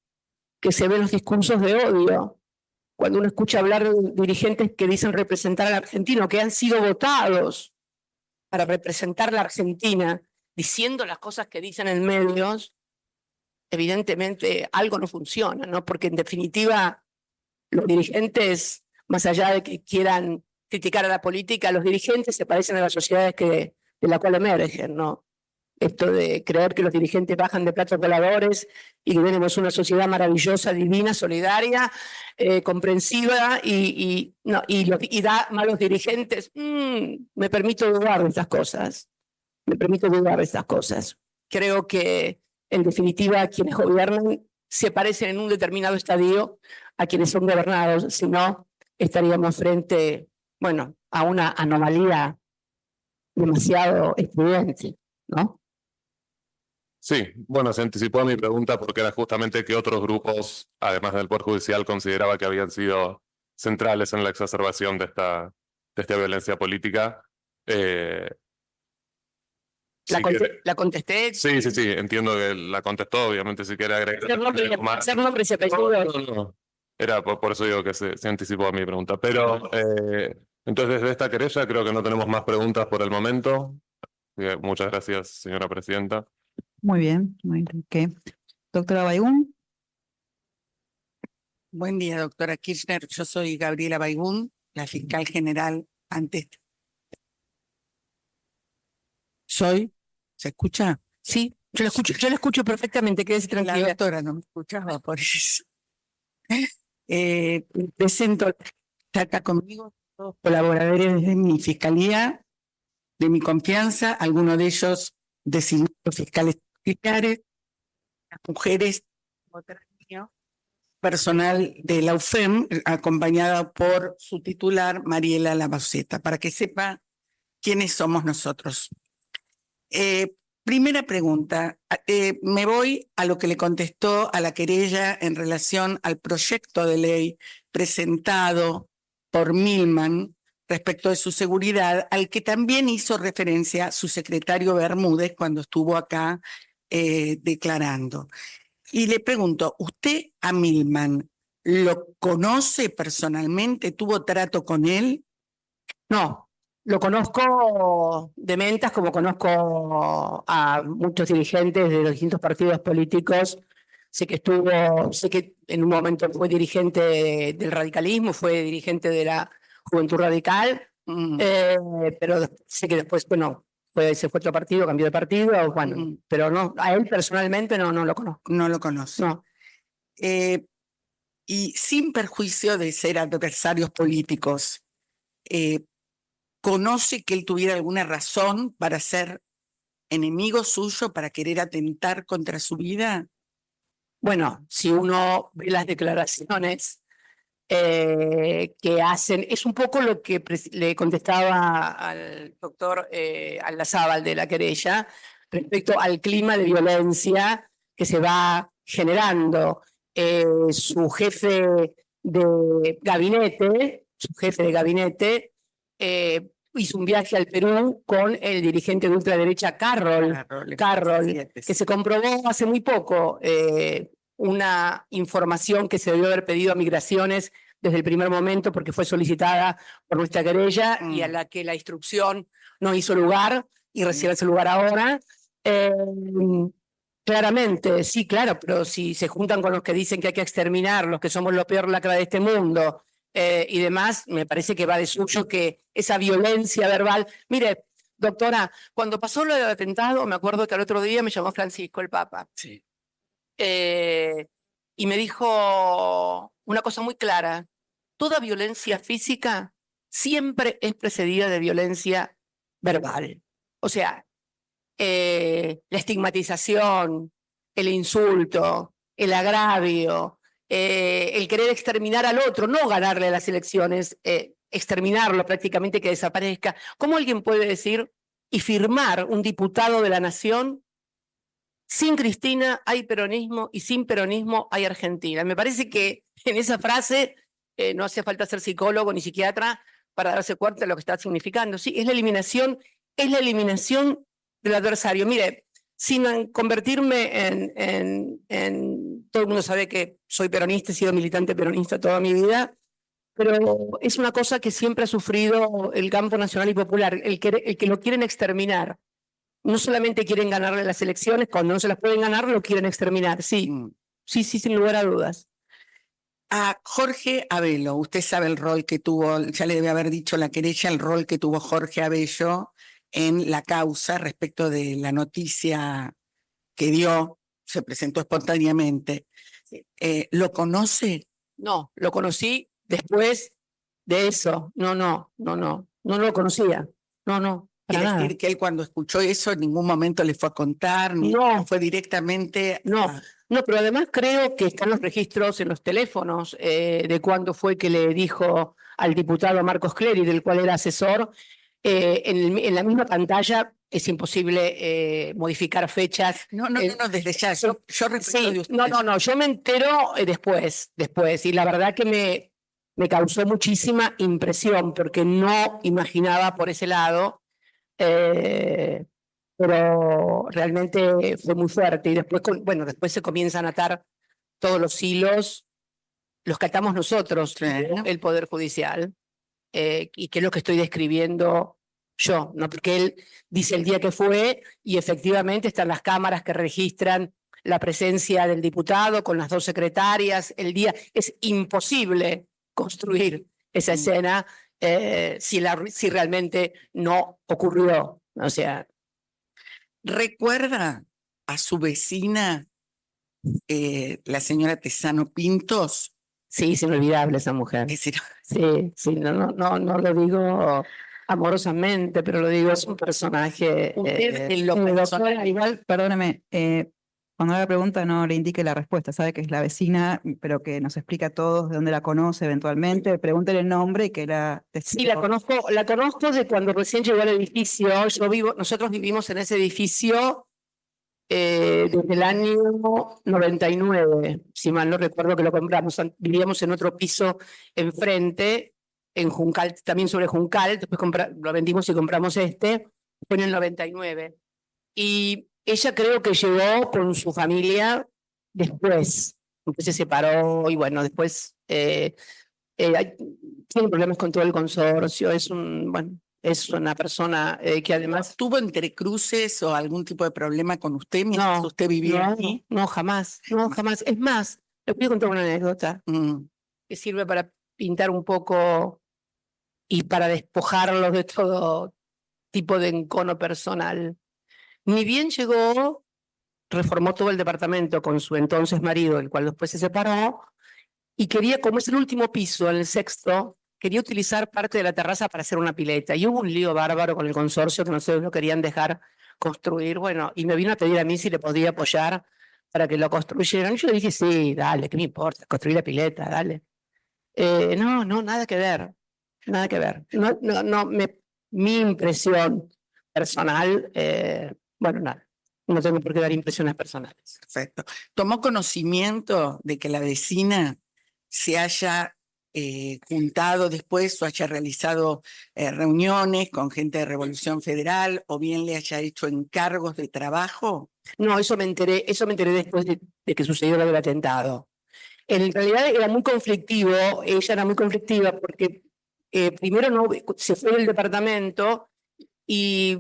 que se ve en los discursos de odio. Cuando uno escucha hablar de dirigentes que dicen representar al argentino, que han sido votados para representar a la Argentina, diciendo las cosas que dicen en medios, evidentemente algo no funciona, ¿no? Porque en definitiva los dirigentes, más allá de que quieran criticar a la política, los dirigentes se parecen a las sociedades de la cual emergen, ¿no? Esto de creer que los dirigentes bajan de platos voladores y que tenemos una sociedad maravillosa, divina, solidaria, comprensiva y da malos dirigentes. Me permito dudar de estas cosas. Me permito dudar de estas cosas. Creo que, en definitiva, quienes gobiernan se parecen en un determinado estadio a quienes son gobernados. Si no, estaríamos frente, bueno, a una anomalía demasiado evidente, ¿no? Sí, bueno, se anticipó a mi pregunta porque era justamente que otros grupos, además del Poder Judicial, consideraba que habían sido centrales en la exacerbación de esta violencia política. ¿La contesté? Sí, entiendo que la contestó, obviamente, si quiere agregar. Hacer nombres y apellidos. No. Era por eso digo que se anticipó a mi pregunta. Pero, entonces, desde esta querella creo que no tenemos más preguntas por el momento. Muchas gracias, señora presidenta. Muy bien. Okay. Doctora Baigún. Buen día, doctora Kirchner. Yo soy Gabriela Baigún, la fiscal general ante... ¿Se escucha? Sí, yo la escucho perfectamente, quédese La tranquila. doctora no me escuchaba, por eso. Presento, está acá conmigo, todos colaboradores de mi fiscalía, de mi confianza, algunos de ellos designados fiscales militares, las mujeres, personal de la UFEM, acompañada por su titular, Mariela Lavaceta, para que sepa quiénes somos nosotros. Primera pregunta, me voy a lo que le contestó a la querella en relación al proyecto de ley presentado por Milman respecto de su seguridad, al que también hizo referencia su secretario Bermúdez cuando estuvo acá declarando. Y le pregunto, ¿usted a Milman lo conoce personalmente? ¿Tuvo trato con él? No, lo conozco de mentas como conozco a muchos dirigentes de los distintos partidos políticos. Sé que en un momento fue dirigente del radicalismo, fue dirigente de la Juventud Radical, pero sé que después, bueno, se fue a otro partido, cambió de partido, bueno, pero no, a él personalmente no lo conozco. No lo conoce. No. Y sin perjuicio de ser adversarios políticos, ¿conoce que él tuviera alguna razón para ser enemigo suyo, para querer atentar contra su vida? Bueno, si uno ve las declaraciones que hacen, es un poco lo que le contestaba al doctor Aldazábal de la querella respecto al clima de violencia que se va generando. Su jefe de gabinete hizo un viaje al Perú con el dirigente de ultraderecha Carroll, que se comprobó hace muy poco una información que se debió haber pedido a Migraciones desde el primer momento porque fue solicitada por nuestra querella y a la que la instrucción no hizo lugar y recibe ese lugar ahora. Claramente, sí, claro, pero si se juntan con los que dicen que hay que exterminar, los que somos lo peor lacra de este mundo y demás, me parece que va de suyo que esa violencia verbal. Mire, doctora, cuando pasó lo del atentado, me acuerdo que al otro día me llamó Francisco, el Papa. Sí. Y me dijo una cosa muy clara: toda violencia física siempre es precedida de violencia verbal. O sea, la estigmatización, el insulto, el agravio, el querer exterminar al otro, no ganarle las elecciones, exterminarlo prácticamente, que desaparezca. ¿Cómo alguien puede decir y firmar un diputado de la Nación: sin Cristina hay peronismo y sin peronismo hay Argentina? Me parece que en esa frase no hace falta ser psicólogo ni psiquiatra para darse cuenta de lo que está significando. Sí, es la eliminación del adversario. Mire, sin convertirme en todo el mundo sabe que soy peronista, he sido militante peronista toda mi vida, pero es una cosa que siempre ha sufrido el campo nacional y popular, el que lo quieren exterminar. No solamente quieren ganarle las elecciones, cuando no se las pueden ganar, lo quieren exterminar. Sí, sí, sin lugar a dudas. A Jorge Abello, usted sabe el rol que tuvo, ya le debe haber dicho la querella, el rol que tuvo Jorge Abello en la causa respecto de la noticia que dio, se presentó espontáneamente. ¿Lo conoce? No, lo conocí después de eso. No lo conocía. No. Quiere decir que él, cuando escuchó eso, en ningún momento le fue a contar, ni fue directamente. No, pero además creo que están los registros en los teléfonos de cuándo fue que le dijo al diputado Marcos Clery, del cual era asesor. En la misma pantalla es imposible modificar fechas. No, desde ya. Yo respeto de usted. No, yo me entero después, y la verdad que me causó muchísima impresión, porque no imaginaba por ese lado. Pero realmente fue muy fuerte. Y después, después se comienzan a atar todos los hilos, los que atamos nosotros, el Poder Judicial, y que es lo que estoy describiendo yo, ¿no? Porque él dice el día que fue, y efectivamente están las cámaras que registran la presencia del diputado con las dos secretarias, el día. Es imposible construir esa escena si realmente no ocurrió. O sea, ¿recuerda a su vecina, la señora Tesano Pintos? Sí, es inolvidable esa mujer. Sí, no lo digo amorosamente, pero lo digo, es un personaje. Usted en lo doctora, igual, perdóneme, cuando haga la pregunta no le indique la respuesta, sabe que es la vecina, pero que nos explica a todos de dónde la conoce eventualmente, pregúntele el nombre y que la Sí, la conozco de cuando recién llegó al edificio. Nosotros vivimos en ese edificio desde el año 99, si mal no recuerdo que lo compramos. Vivíamos en otro piso enfrente, en Juncal, también sobre Juncal, después lo vendimos y compramos fue en el 99. Y ella creo que llegó con su familia después se separó y bueno, después tiene problemas con todo el consorcio, es una persona que además... ¿Tuvo entrecruces o algún tipo de problema con usted mientras usted vivía aquí? No, jamás, no, jamás. Es más, le voy a contar una anécdota que sirve para pintar un poco y para despojarlos de todo tipo de encono personal. Ni bien llegó, reformó todo el departamento con su entonces marido, el cual después se separó, y quería, como es el último piso, en el sexto, quería utilizar parte de la terraza para hacer una pileta. Y hubo un lío bárbaro con el consorcio que no sé, lo querían dejar construir. Bueno, y me vino a pedir a mí si le podía apoyar para que lo construyeran. Yo le dije, sí, dale, ¿qué me importa? Construir la pileta, dale. No, nada que ver. Nada que ver. Mi impresión personal, bueno, nada. No tengo por qué dar impresiones personales. Perfecto. ¿Tomó conocimiento de que la vecina se haya juntado después o haya realizado reuniones con gente de Revolución Federal o bien le haya hecho encargos de trabajo? No, eso me enteré después de que sucedió lo del atentado. En realidad era muy conflictivo, ella era muy conflictiva porque primero se fue del departamento y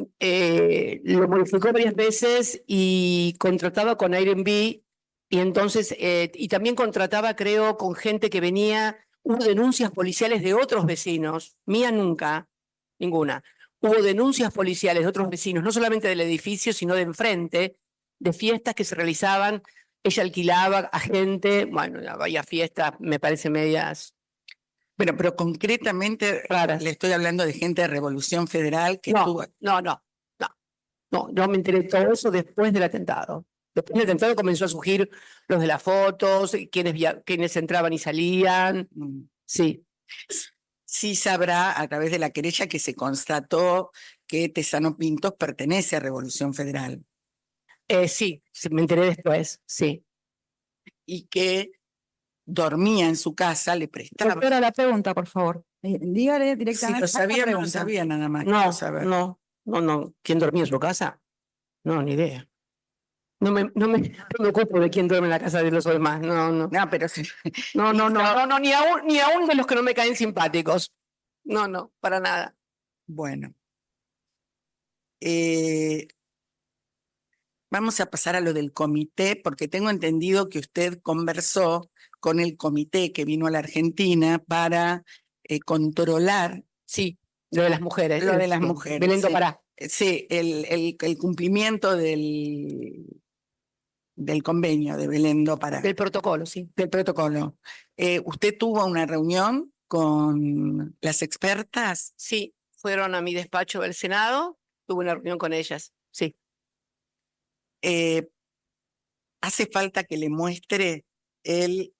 lo modificó varias veces y contrataba con Airbnb y entonces, y también contrataba, creo, con gente que venía, hubo denuncias policiales de otros vecinos, mía nunca, ninguna. Hubo denuncias policiales de otros vecinos, no solamente del edificio, sino de enfrente, de fiestas que se realizaban. Ella alquilaba a gente, bueno, había fiestas, me parece medias Bueno, pero concretamente raras. le estoy hablando de gente de Revolución Federal que estuvo... No, yo me enteré de todo eso después del atentado. Después del atentado comenzó a surgir los de las fotos, quienes entraban y salían. Sí. Sí sabrá a través de la querella que se constató que Tesano Pintos pertenece a Revolución Federal Sí, me enteré después, sí. y que dormía en su casa, le prestaba. Doctora, la pregunta, por favor. Dígale Si directamente. lo sabía, no lo pregunta. sabía nada más. quiero saber. No. ¿Quién dormía en su casa? No, ni idea. No me ocupo de quién duerme en la casa de los demás. No. No, pero sí. No, ni aún de los que no me caen simpáticos. No, para nada. Bueno. Vamos a pasar a lo del comité, porque tengo entendido que usted conversó con el comité que vino a la Argentina para controlar. Sí, lo de las mujeres. Lo de las mujeres. Belén sí. Pará. Sí, el cumplimiento del convenio de Belén do Pará. Del protocolo, sí. Del protocolo. ¿Usted tuvo una reunión con las expertas? Sí, fueron a mi despacho del Senado, tuve una reunión con ellas, sí. ¿Hace falta que le muestre el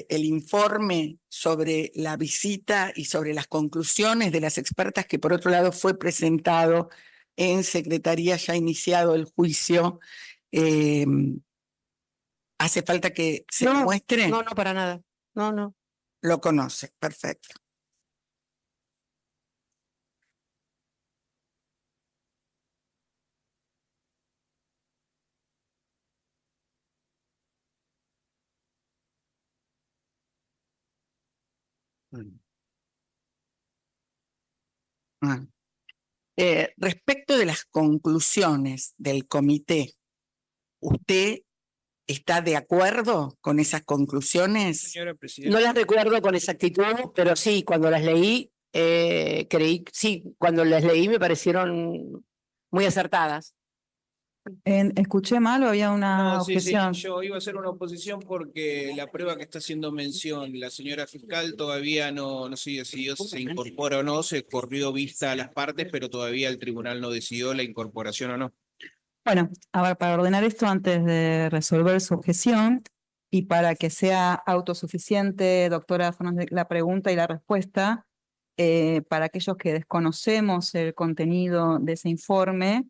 informe sobre la visita y sobre las conclusiones de las expertas, que por otro lado fue presentado en Secretaría, ya iniciado el juicio? ¿Hace falta que se muestre? No, para nada. No. Lo conoce, perfecto. Respecto de las conclusiones del comité, ¿usted está de acuerdo con esas conclusiones? Señora Presidenta. No las recuerdo con exactitud, pero sí, cuando las leí, cuando las leí me parecieron muy acertadas. ¿Escuché mal o había una No, sí, objeción? yo iba a hacer una oposición porque la prueba que está haciendo mención la señora fiscal todavía no se decidió si se incorpora o no, se corrió vista a las partes, pero todavía el tribunal no decidió la incorporación o no. Bueno, a ver, para ordenar esto antes de resolver su objeción y para que sea autosuficiente, doctora Fernández, la pregunta y la respuesta, para aquellos que desconocemos el contenido de ese informe,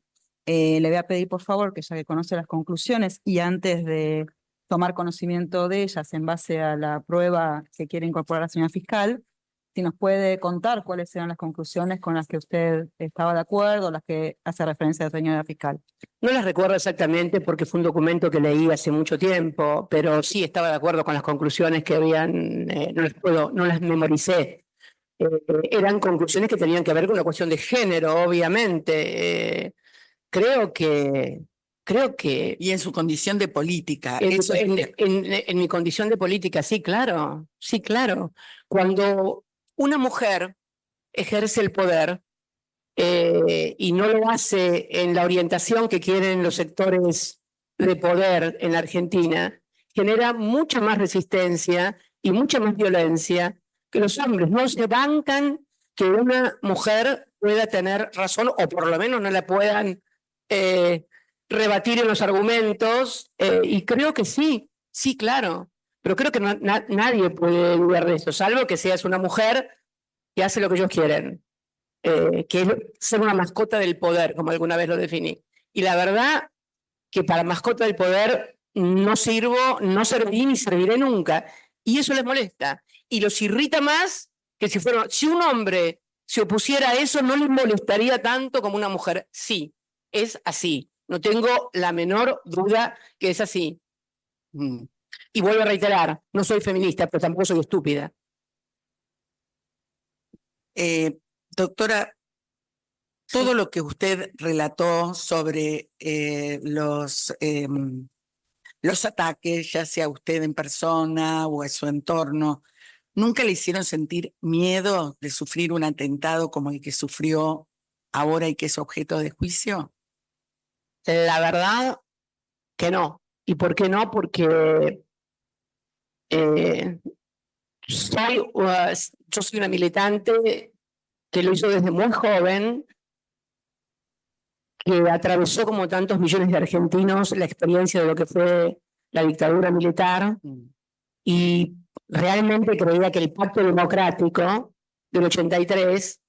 le voy a pedir por favor que ya que conoce las conclusiones y antes de tomar conocimiento de ellas en base a la prueba que quiere incorporar la señora fiscal, si nos puede contar cuáles eran las conclusiones con las que usted estaba de acuerdo, las que hace referencia la señora fiscal. No las recuerdo exactamente porque fue un documento que leí hace mucho tiempo, pero sí estaba de acuerdo con las conclusiones que habían, no las memoricé. Eran conclusiones que tenían que ver con la cuestión de género, obviamente. Creo que Y en su condición de política. en mi condición de política, sí, claro, sí, claro. Cuando una mujer ejerce el poder y no lo hace en la orientación que quieren los sectores de poder en la Argentina, genera mucha más resistencia y mucha más violencia que los hombres. No se bancan que una mujer pueda tener razón, o por lo menos no la puedan rebatir en los argumentos, y creo que sí, sí, claro, pero creo que nadie puede dudar de eso, salvo que seas una mujer que hace lo que ellos quieren, que es ser una mascota del poder, como alguna vez lo definí. Y la verdad que para mascota del poder no sirvo, no serví ni serviré nunca, y eso les molesta, y los irrita más que si un hombre se opusiera a eso, no les molestaría tanto como una mujer. Sí, es así. No tengo la menor duda que es así. Y vuelvo a reiterar, no soy feminista, pero tampoco soy estúpida. Doctora, todo lo que usted relató sobre los ataques, ya sea usted en persona o a su entorno, ¿nunca le hicieron sentir miedo de sufrir un atentado como el que sufrió ahora y que es objeto de juicio? La verdad que no. ¿Y por qué no? Porque yo soy una militante que lo hizo desde muy joven, que atravesó como tantos millones de argentinos la experiencia de lo que fue la dictadura militar, y realmente creía que el pacto democrático del 83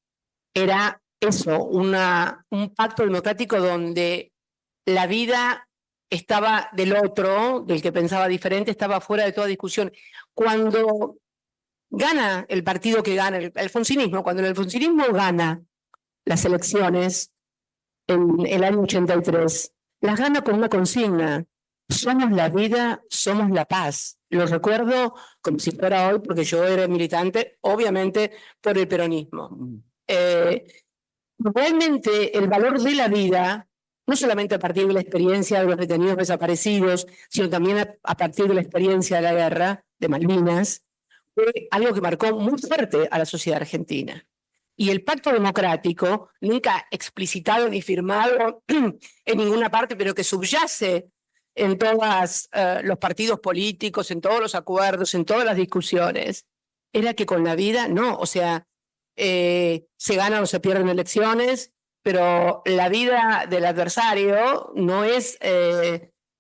era eso, un pacto democrático donde la vida estaba del otro, del que pensaba diferente, estaba fuera de toda discusión. Cuando gana el partido que gana, el alfonsinismo, cuando el alfonsinismo gana las elecciones en el año 83, las gana con una consigna: somos la vida, somos la paz. Lo recuerdo como si fuera hoy, porque yo era militante, obviamente, por el peronismo. Realmente el valor de la vida, no solamente a partir de la experiencia de los detenidos desaparecidos, sino también a partir de la experiencia de la guerra de Malvinas, fue algo que marcó muy fuerte a la sociedad argentina. Y el pacto democrático, nunca explicitado ni firmado en ninguna parte, pero que subyace en todos los partidos políticos, en todos los acuerdos, en todas las discusiones, era que con la vida no, o sea, se ganan o se pierden elecciones, pero la vida del adversario no es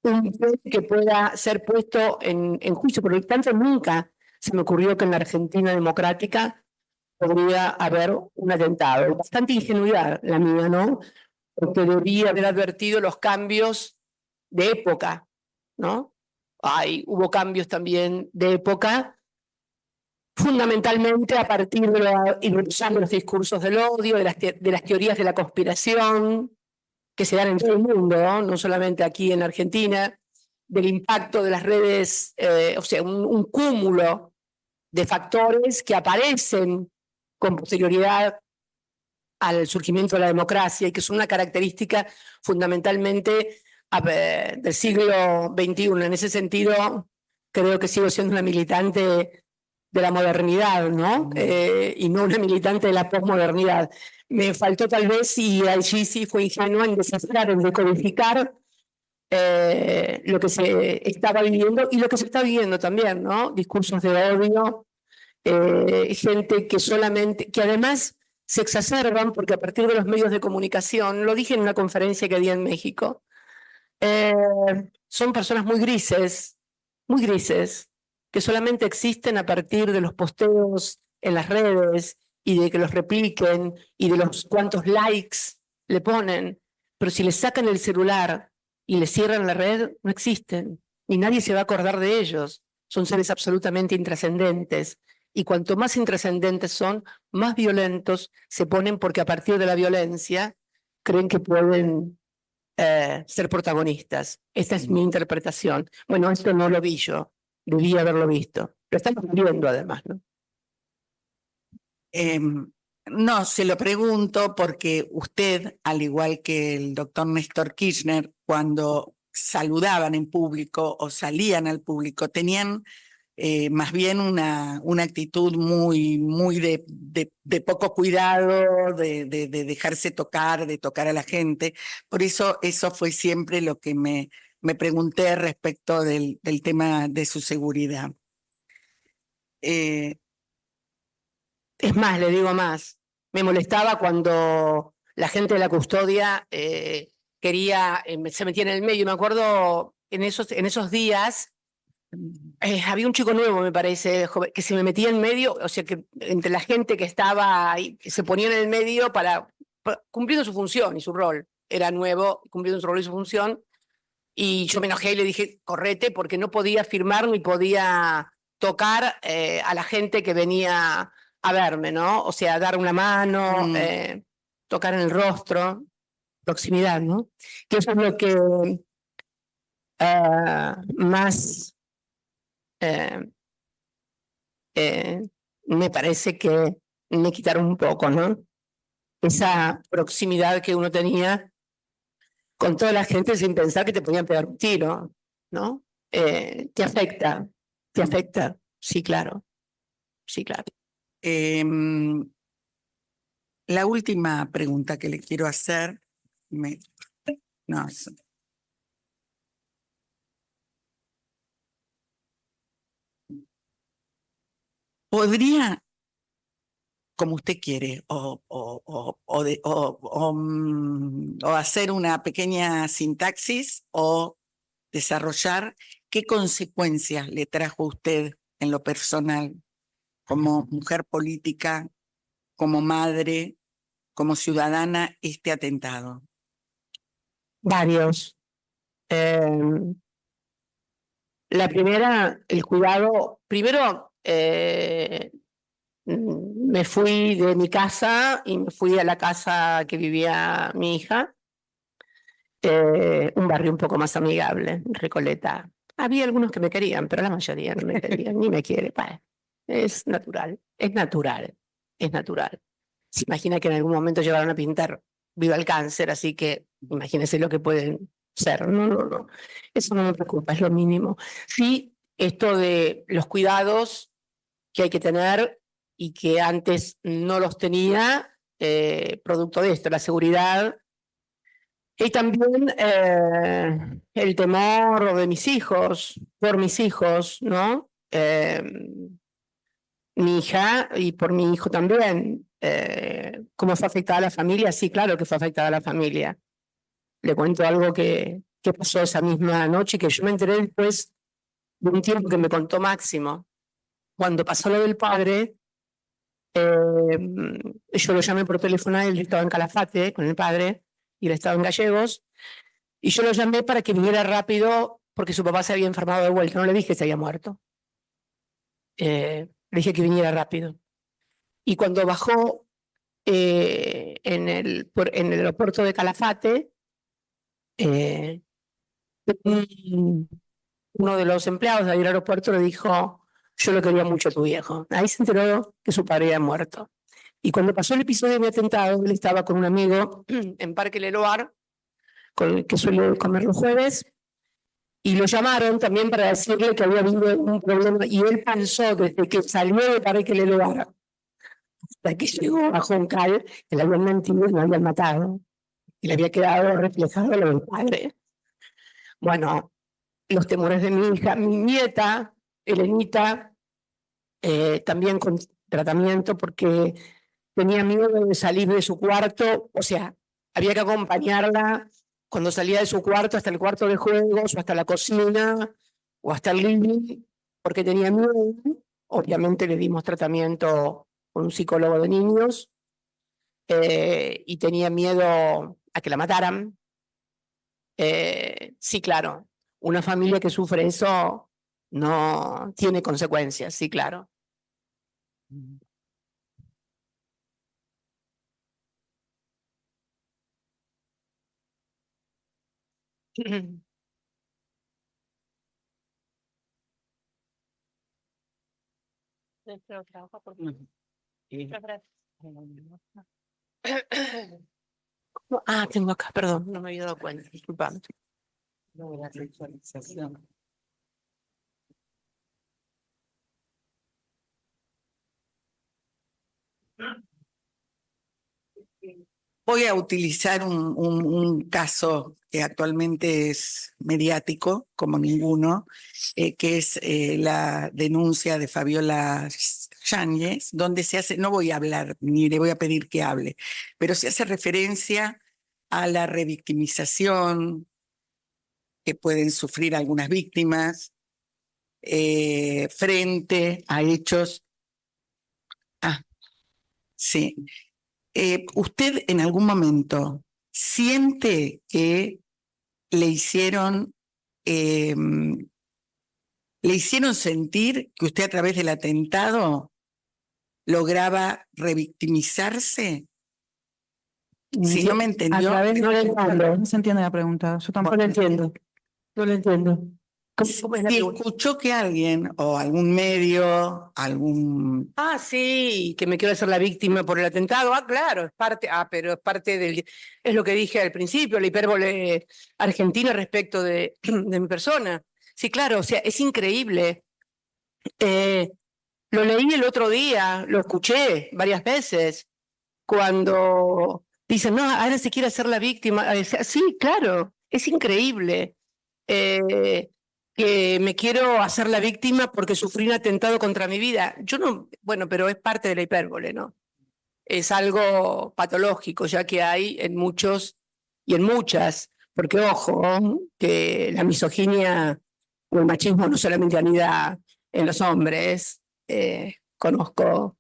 un bien que pueda ser puesto en juicio. Por lo tanto, nunca se me ocurrió que en la Argentina democrática podría haber un atentado. Bastante ingenuidad la mía, ¿no? Porque debía haber advertido los cambios de época, ¿no? Hubo cambios también de época, fundamentalmente a partir de la irrupción de los discursos del odio, de las teorías de la conspiración que se dan en todo el mundo, no solamente aquí en Argentina, del impacto de las redes, o sea, un cúmulo de factores que aparecen con posterioridad al surgimiento de la democracia y que son una característica fundamentalmente del siglo XXI. En ese sentido, creo que sigo siendo una militante de la modernidad, ¿no? Y no una militante de la posmodernidad. Me faltó tal vez, y allí sí fue ingenua, en descifrar, en decodificar lo que se estaba viviendo y lo que se está viviendo también, ¿no? Discursos de odio, gente que además se exacerban porque a partir de los medios de comunicación, lo dije en una conferencia que di en México, son personas muy grises, que solamente existen a partir de los posteos en las redes y de que los repliquen y de los cuantos likes le ponen, pero si les sacan el celular y les cierran la red, no existen, y nadie se va a acordar de ellos. Son seres absolutamente intrascendentes. Y cuanto más intrascendentes son, más violentos se ponen porque a partir de la violencia creen que pueden ser protagonistas. Esta es mi interpretación. Bueno, esto no lo vi yo, debí haberlo visto. Lo estamos viendo además, ¿no? No, se lo pregunto porque usted, al igual que el doctor Néstor Kirchner, cuando saludaban en público o salían al público, tenían más bien una actitud muy de poco cuidado, de dejarse tocar, de tocar a la gente. Por eso fue siempre lo que me pregunté respecto del tema de su seguridad. Es más, le digo más, me molestaba cuando la gente de la custodia quería, se metía en el medio. Me acuerdo en esos días, había un chico nuevo, me parece, que se me metía en medio, o sea, que entre la gente que estaba ahí, se ponía en el medio cumpliendo su función y su rol. Era nuevo, cumpliendo su rol y su función, y yo me enojé y le dije, correte, porque no podía firmar ni podía tocar a la gente que venía a verme, ¿no? O sea, dar una mano, tocar en el rostro, proximidad, ¿no? Que eso es lo que más me parece que me quitaron un poco, ¿no? Esa proximidad que uno tenía con toda la gente sin pensar que te podían pegar un tiro, ¿no? Te afecta, sí, claro, sí, claro. La última pregunta que le quiero hacer, ¿podría, como usted quiere, o hacer una pequeña sintaxis o desarrollar qué consecuencias le trajo a usted en lo personal, como mujer política, como madre, como ciudadana, este atentado? Varios. La primera, el cuidado. Primero, me fui de mi casa y me fui a la casa que vivía mi hija, un barrio un poco más amigable, Recoleta. Había algunos que me querían, pero la mayoría no me querían, ni me quiere. Bah, es natural, es natural, es natural. Se imagina que en algún momento llegaron a pintar viva el cáncer, así que imagínense lo que pueden ser. No. Eso no me preocupa, es lo mínimo. Sí, esto de los cuidados que hay que tener y que antes no los tenía, producto de esto, la seguridad. Y también el temor de mis hijos, por mis hijos, ¿no? Mi hija y por mi hijo también. ¿Cómo fue afectada la familia? Sí, claro que fue afectada la familia. Le cuento algo que pasó esa misma noche, que yo me enteré después de un tiempo que me contó Máximo. Cuando pasó lo del padre, yo lo llamé por teléfono a él, yo estaba en Calafate con el padre y él estaba en Gallegos, y yo lo llamé para que viniera rápido porque su papá se había enfermado de vuelta. No le dije que se había muerto. Le dije que viniera rápido. Y cuando bajó en el aeropuerto de Calafate, uno de los empleados del aeropuerto le dijo: yo lo quería mucho a tu viejo. Ahí se enteró que su padre había muerto. Y cuando pasó el episodio de mi atentado, él estaba con un amigo en Parque Leloir, con el que suele comer los jueves, y lo llamaron también para decirle que había habido un problema, y él pensó desde que salió de Parque Leloir hasta que llegó a Juncal, que le habían mentido y lo habían matado, y le había quedado reflejado lo del padre. Bueno, los temores de mi hija, mi nieta, Elenita, también con tratamiento porque tenía miedo de salir de su cuarto, o sea, había que acompañarla cuando salía de su cuarto hasta el cuarto de juegos o hasta la cocina o hasta el living, porque tenía miedo. Obviamente le dimos tratamiento con un psicólogo de niños y tenía miedo a que la mataran. Sí, claro, una familia que sufre eso no tiene consecuencias, sí, claro. Ah, tengo acá, perdón, no me había dado cuenta, disculpame. Voy a utilizar un caso que actualmente es mediático, como ninguno, que es la denuncia de Fabiola Yáñez, donde se hace, no voy a hablar ni le voy a pedir que hable, pero se hace referencia a la revictimización que pueden sufrir algunas víctimas frente a hechos. Ah, sí. ¿Usted en algún momento siente que le hicieron sentir que usted a través del atentado lograba revictimizarse? Si no me entendió, A través de no lo entiendo. no se entiende la pregunta. Yo No tampoco. lo entiendo. No lo entiendo. ¿Cómo es la si pregunta? escuchó que alguien o algún medio, algún... Ah, sí, que me quiero hacer la víctima por el atentado. Ah, claro, es parte, pero es parte del, es lo que dije al principio, la hipérbole argentina respecto de mi persona. Sí, claro, o sea, es increíble. Lo leí el otro día, lo escuché varias veces, cuando dicen, no, ahora se quiere hacer la víctima. Sí, claro, es increíble. Que me quiero hacer la víctima porque sufrí un atentado contra mi vida. Yo no, bueno, pero es parte de la hipérbole, ¿no? Es algo patológico, ya que hay en muchos y en muchas, porque ojo, que la misoginia o el machismo no solamente anida en los hombres. Conozco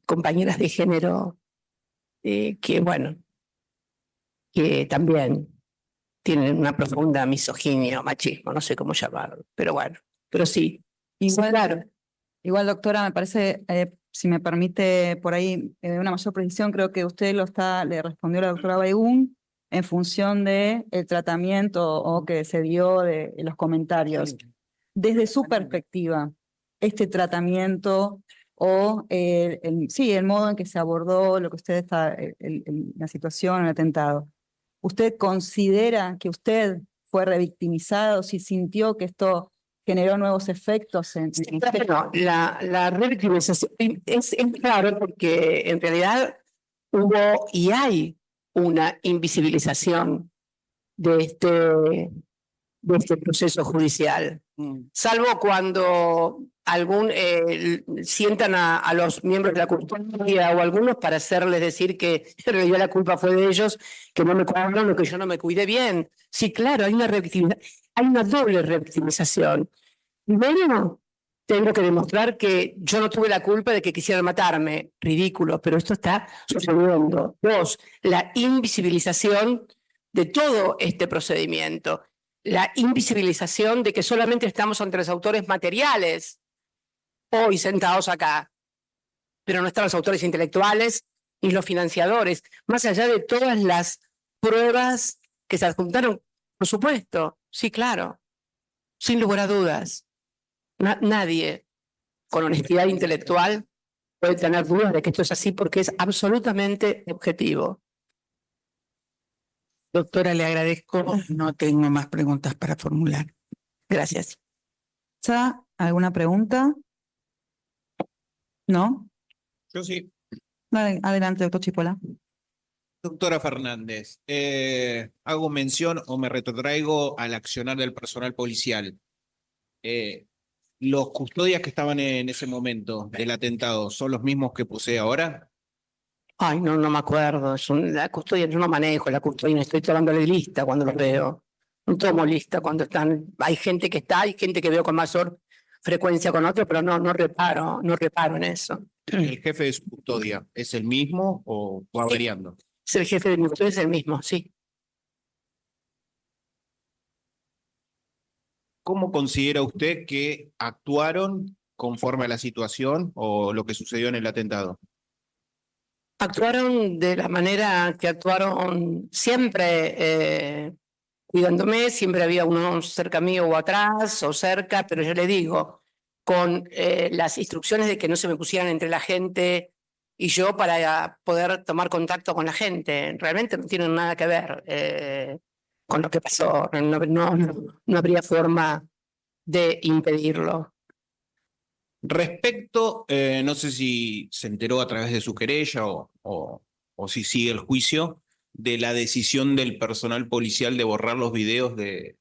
compañeras de género que, bueno, que también tienen una profunda misoginia o machismo, no sé cómo llamarlo, pero bueno, pero sí, Igual, claro. igual, doctora, me parece, si me permite por ahí una mayor precisión, creo que usted le respondió a la doctora Baigún en función de el tratamiento o que se dio de los comentarios. Desde su perspectiva, este tratamiento o sí, el modo en que se abordó lo que usted está, la situación, el atentado. ¿Usted considera que usted fue revictimizado, si sintió que esto generó nuevos efectos en usted? No, la revictimización es claro porque en realidad hubo y hay una invisibilización de este proceso judicial. Salvo cuando sientan a los miembros de la custodia o algunos para hacerles decir que en realidad la culpa fue de ellos, que no me cuidaron o que yo no me cuidé bien. Sí, claro, hay una doble revictimización. Primero, tengo que demostrar que yo no tuve la culpa de que quisieran matarme. Ridículo, pero esto está sucediendo. Dos, la invisibilización de todo este procedimiento. La invisibilización de que solamente estamos ante los autores materiales hoy sentados acá, pero no están los autores intelectuales ni los financiadores, más allá de todas las pruebas que se adjuntaron, por supuesto, sí, claro, sin lugar a dudas. Nadie con honestidad intelectual puede tener dudas de que esto es así porque es absolutamente objetivo. Doctora, le agradezco. No tengo más preguntas para formular. Gracias. ¿Alguna pregunta? ¿No? Yo sí. Adelante, doctor Chipola. Doctora Fernández, hago mención o me retrotraigo al accionar del personal policial. ¿Los custodias que estaban en ese momento del atentado son los mismos que posee ahora? Ay, no me acuerdo. La custodia, yo no manejo la custodia, estoy tomando de lista cuando los veo. No tomo lista cuando están. Hay gente que está, hay gente que veo con mayor frecuencia con otros, pero no reparo en eso. ¿El jefe de su custodia es el mismo o va variando? Es el jefe de mi custodia, es el mismo, sí. ¿Cómo considera usted que actuaron conforme a la situación o lo que sucedió en el atentado? Actuaron de la manera que actuaron siempre, cuidándome, siempre había uno cerca mío o atrás o cerca, pero yo le digo, con las instrucciones de que no se me pusieran entre la gente y yo para poder tomar contacto con la gente. Realmente no tienen nada que ver con lo que pasó, no habría forma de impedirlo. Respecto, no sé si se enteró a través de su querella o si sigue el juicio, de la decisión del personal policial de borrar los videos de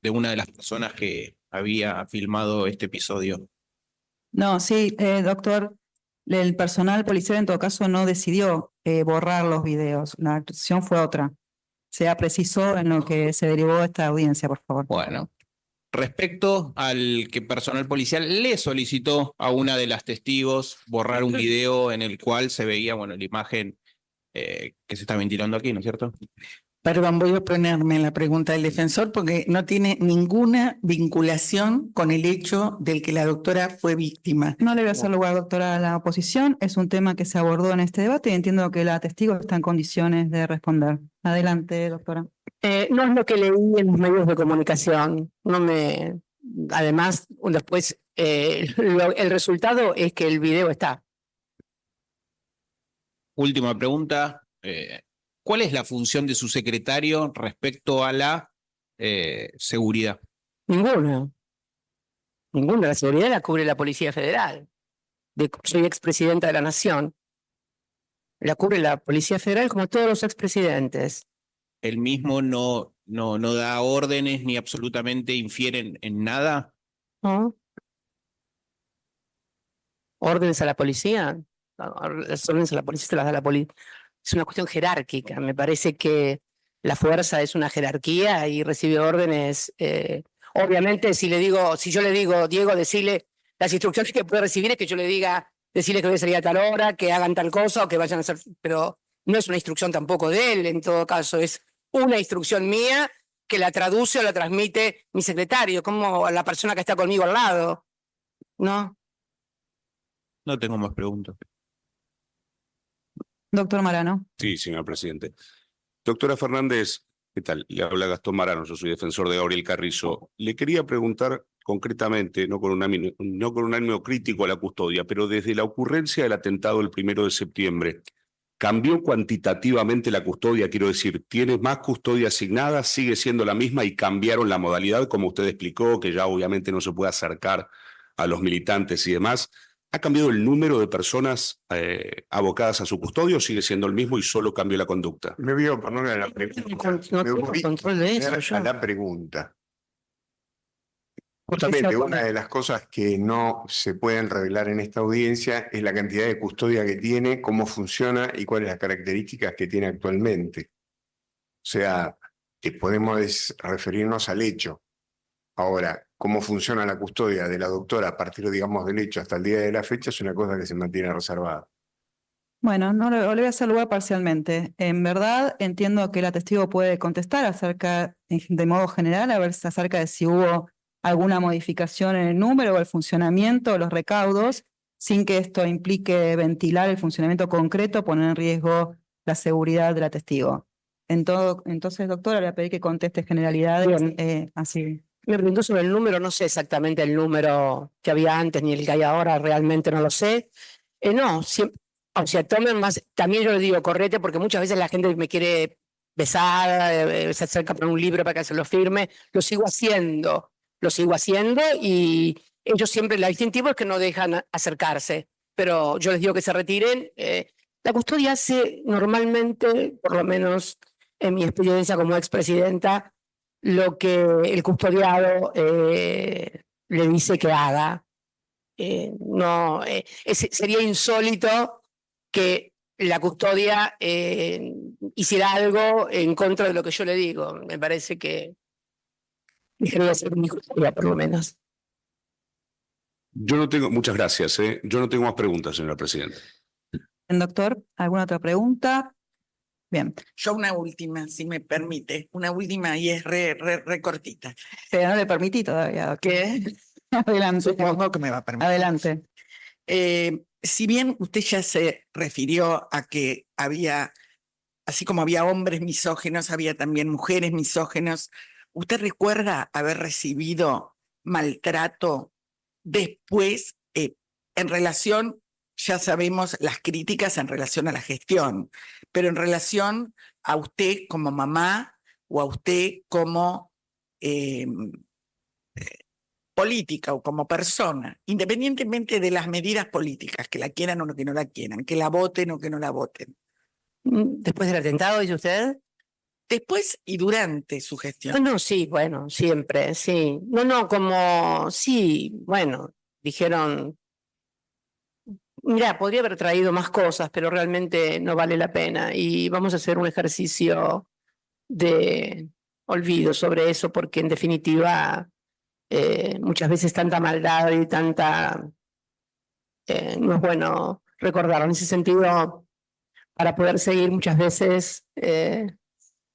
una de las personas que había filmado este episodio. No, sí, doctor, el personal policial en todo caso no decidió borrar los videos, la decisión fue otra. Sea preciso en lo que se derivó de esta audiencia, por favor. Bueno, respecto al que personal policial le solicitó a una de las testigos borrar un video en el cual se veía, bueno, la imagen que se está ventilando aquí, ¿no es cierto? Perdón, voy a ponerme en la pregunta del defensor porque no tiene ninguna vinculación con el hecho del que la doctora fue víctima. No le voy a hacer lugar, doctora, a la oposición. Es un tema que se abordó en este debate y entiendo que la testigo está en condiciones de responder. Adelante, doctora. No es lo que leí en los medios de comunicación. Además, después el resultado es que el video está. Última pregunta. ¿Cuál es la función de su secretario respecto a la seguridad? Ninguna. La seguridad la cubre la Policía Federal. Soy expresidenta de la Nación. La cubre la Policía Federal como todos los expresidentes. ¿Él mismo no da órdenes ni absolutamente infiere en nada? ¿No? ¿Órdenes a la policía? Las órdenes a la policía se las da la policía. Es una cuestión jerárquica. Me parece que la fuerza es una jerarquía y recibe órdenes. Obviamente, si yo le digo, Diego, decirle las instrucciones que puede recibir es que yo le diga, decirle que voy a salir a tal hora, que hagan tal cosa o que vayan a hacer. Pero no es una instrucción tampoco de él, en todo caso, es una instrucción mía que la traduce o la transmite mi secretario, como la persona que está conmigo al lado. ¿No? No tengo más preguntas. Doctor Marano. Sí, señor presidente. Doctora Fernández, ¿qué tal? Le habla Gastón Marano, yo soy defensor de Gabriel Carrizo. Le quería preguntar concretamente, no con un ánimo crítico a la custodia, pero desde la ocurrencia del atentado el 1 de septiembre, ¿cambió cuantitativamente la custodia? Quiero decir, ¿tiene más custodia asignada? ¿Sigue siendo la misma y cambiaron la modalidad, como usted explicó, que ya obviamente no se puede acercar a los militantes y demás? ¿Ha cambiado el número de personas abocadas a su custodio o sigue siendo el mismo y solo cambió la conducta? Me voy a oponer a la pregunta. No Me voy tengo control de eso. a Yo. la pregunta. ¿Por qué se Justamente opone? una de las cosas que no se pueden revelar en esta audiencia es la cantidad de custodia que tiene, cómo funciona y cuáles las características que tiene actualmente. O sea, que podemos referirnos al hecho. Ahora, cómo funciona la custodia de la doctora a partir, digamos, del hecho hasta el día de la fecha es una cosa que se mantiene reservada. Bueno, no le voy a hacer lugar parcialmente. En verdad, entiendo que la testigo puede contestar acerca, de modo general, a ver acerca de si hubo alguna modificación en el número o el funcionamiento, los recaudos, sin que esto implique ventilar el funcionamiento concreto, poner en riesgo la seguridad de la testigo. Entonces, doctora, le voy a pedir que conteste generalidades así. Me preguntó sobre el número, no sé exactamente el número que había antes ni el que hay ahora, realmente no lo sé. No, siempre, o sea, tomen más, también yo le digo, correte, porque muchas veces la gente me quiere besar, se acerca por un libro para que se lo firme, lo sigo haciendo y ellos siempre, el distintivo es que no dejan acercarse, pero yo les digo que se retiren. La custodia hace normalmente, por lo menos en mi experiencia como expresidenta, lo que el custodiado le dice que haga. Sería insólito que la custodia hiciera algo en contra de lo que yo le digo. Me parece que debería ser mi custodia, por lo menos. Yo no tengo, muchas gracias. Yo no tengo más preguntas, señora presidenta. Doctor, ¿alguna otra pregunta? Bien. Yo una última, si me permite. Una última y es re cortita. Pero no le permití todavía, doctor. ¿Qué? Adelante. Supongo que me va a permitir. Adelante. Si bien usted ya se refirió a que había, así como había hombres misóginos, había también mujeres misóginos, ¿usted recuerda haber recibido maltrato después en relación, ya sabemos las críticas en relación a la gestión, pero en relación a usted como mamá o a usted como política o como persona, independientemente de las medidas políticas, que la quieran o que no la quieran, que la voten o que no la voten? Después del atentado, dice usted. Después y durante su gestión. No, sí, bueno, siempre, sí. Como, sí, bueno, dijeron, mira, podría haber traído más cosas, pero realmente no vale la pena. Y vamos a hacer un ejercicio de olvido sobre eso, porque en definitiva muchas veces tanta maldad y tanta... no es bueno recordarlo. En ese sentido, para poder seguir muchas veces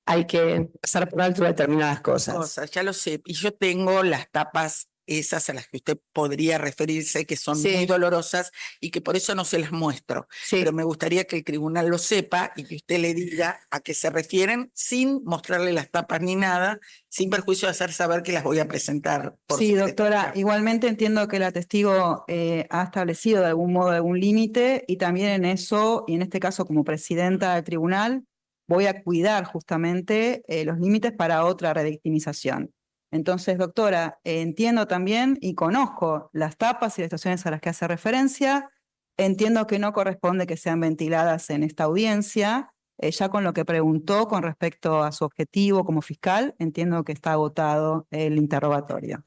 hay que pasar por alto determinadas cosas. Ya lo sé. Y yo tengo las tapas esas a las que usted podría referirse, que son Sí. muy dolorosas y que por eso no se las muestro. Sí. Pero me gustaría que el tribunal lo sepa y que usted le diga a qué se refieren sin mostrarle las tapas ni nada, sin perjuicio de hacer saber que las voy a presentar. Por Sí, secretaría. doctora, igualmente entiendo que la testigo ha establecido de algún modo algún límite y también en eso, y en este caso como presidenta del tribunal, voy a cuidar justamente los límites para otra revictimización. Entonces, doctora, entiendo también y conozco las tapas y las situaciones a las que hace referencia, entiendo que no corresponde que sean ventiladas en esta audiencia. Ya con lo que preguntó con respecto a su objetivo como fiscal, entiendo que está agotado el interrogatorio.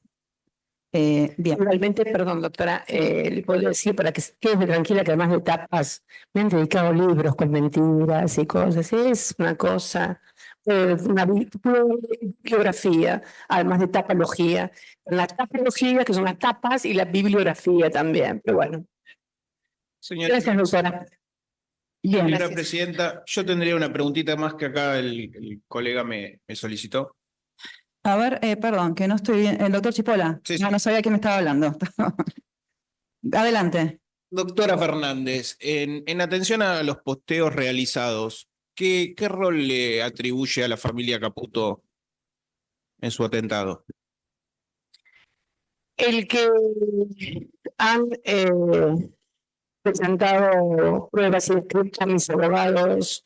Bien. Realmente, perdón, doctora, le puedo decir para que se quede tranquila que además de tapas me han dedicado libros con mentiras y cosas. Es una cosa, una bibliografía, además de tapología. La tapología, que son las tapas, y la bibliografía también. Pero bueno, gracias, doctora. Bien, Señora gracias. presidenta, yo tendría una preguntita más que acá el colega me solicitó. A ver, perdón, que no estoy bien. El doctor Chipola. Sí, sí. No sabía quién me estaba hablando. Adelante. Doctora Fernández, en atención a los posteos realizados, ¿qué rol le atribuye a la familia Caputo en su atentado? El que han presentado pruebas y escritas a mis abogados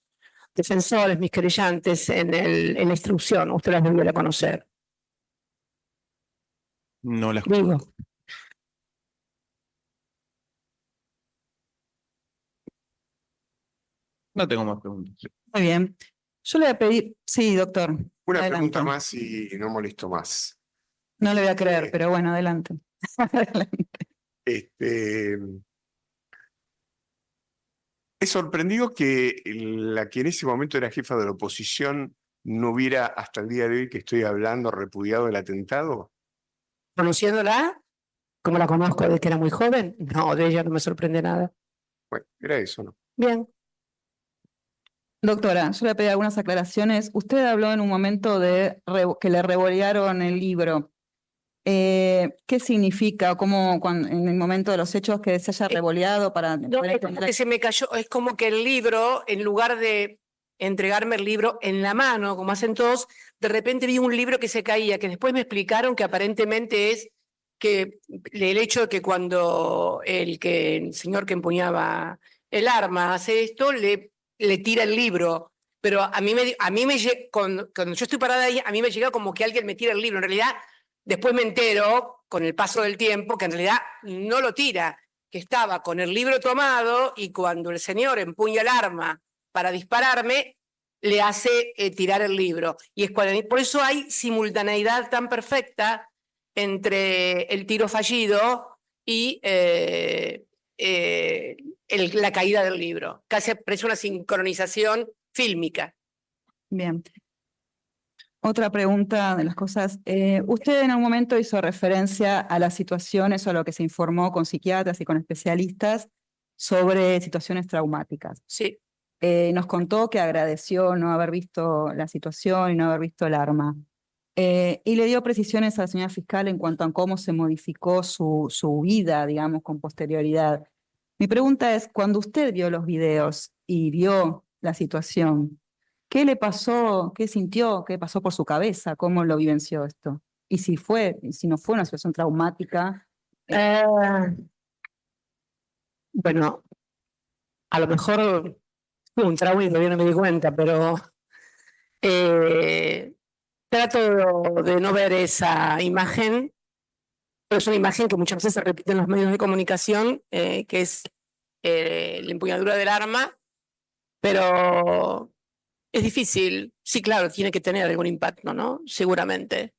defensores, mis querellantes en la instrucción, usted las debiera conocer. No las Digo, No tengo más preguntas. Muy bien. Yo le voy a pedir, sí, doctor. Una adelante. pregunta más y no molesto más. No le voy a creer, pero bueno, adelante. Adelante. Me sorprendió que la que en ese momento era jefa de la oposición no hubiera hasta el día de hoy que estoy hablando repudiado el atentado. conociéndola, como la conozco desde que era muy joven, no, de ella no me sorprende nada. Bueno, era eso, ¿no? Bien. Doctora, yo le pedí algunas aclaraciones. Usted habló en un momento de que le revolearon el libro. ¿Qué significa? ¿Cómo en el momento de los hechos que se haya revoleado para No, poder es como entender? que se me cayó, es como que el libro, en lugar de entregarme el libro en la mano, como hacen todos, de repente vi un libro que se caía, que después me explicaron que aparentemente es que el hecho de que cuando el señor que empuñaba el arma hace esto, le tira el libro. Pero cuando yo estoy parada ahí, a mí me llega como que alguien me tira el libro. En realidad, después me entero, con el paso del tiempo, que en realidad no lo tira, que estaba con el libro tomado y cuando el señor empuña el arma para dispararme, le hace tirar el libro. Y es por eso hay simultaneidad tan perfecta entre el tiro fallido y la caída del libro. Casi parece una sincronización fílmica. Bien. Otra pregunta de las cosas. Usted en algún momento hizo referencia a las situaciones o a lo que se informó con psiquiatras y con especialistas sobre situaciones traumáticas. Sí. Nos contó que agradeció no haber visto la situación y no haber visto el arma. Y le dio precisiones a la señora fiscal en cuanto a cómo se modificó su vida, digamos, con posterioridad. Mi pregunta es, cuando usted vio los videos y vio la situación, ¿qué le pasó? ¿Qué sintió? ¿Qué pasó por su cabeza? ¿Cómo lo vivenció esto? Y si no fue una situación traumática. Bueno, a lo mejor fue un trauma y todavía no me di cuenta, pero trato de no ver esa imagen, pero es una imagen que muchas veces se repite en los medios de comunicación, que es la empuñadura del arma, pero es difícil. Sí, claro, tiene que tener algún impacto, ¿no? Seguramente.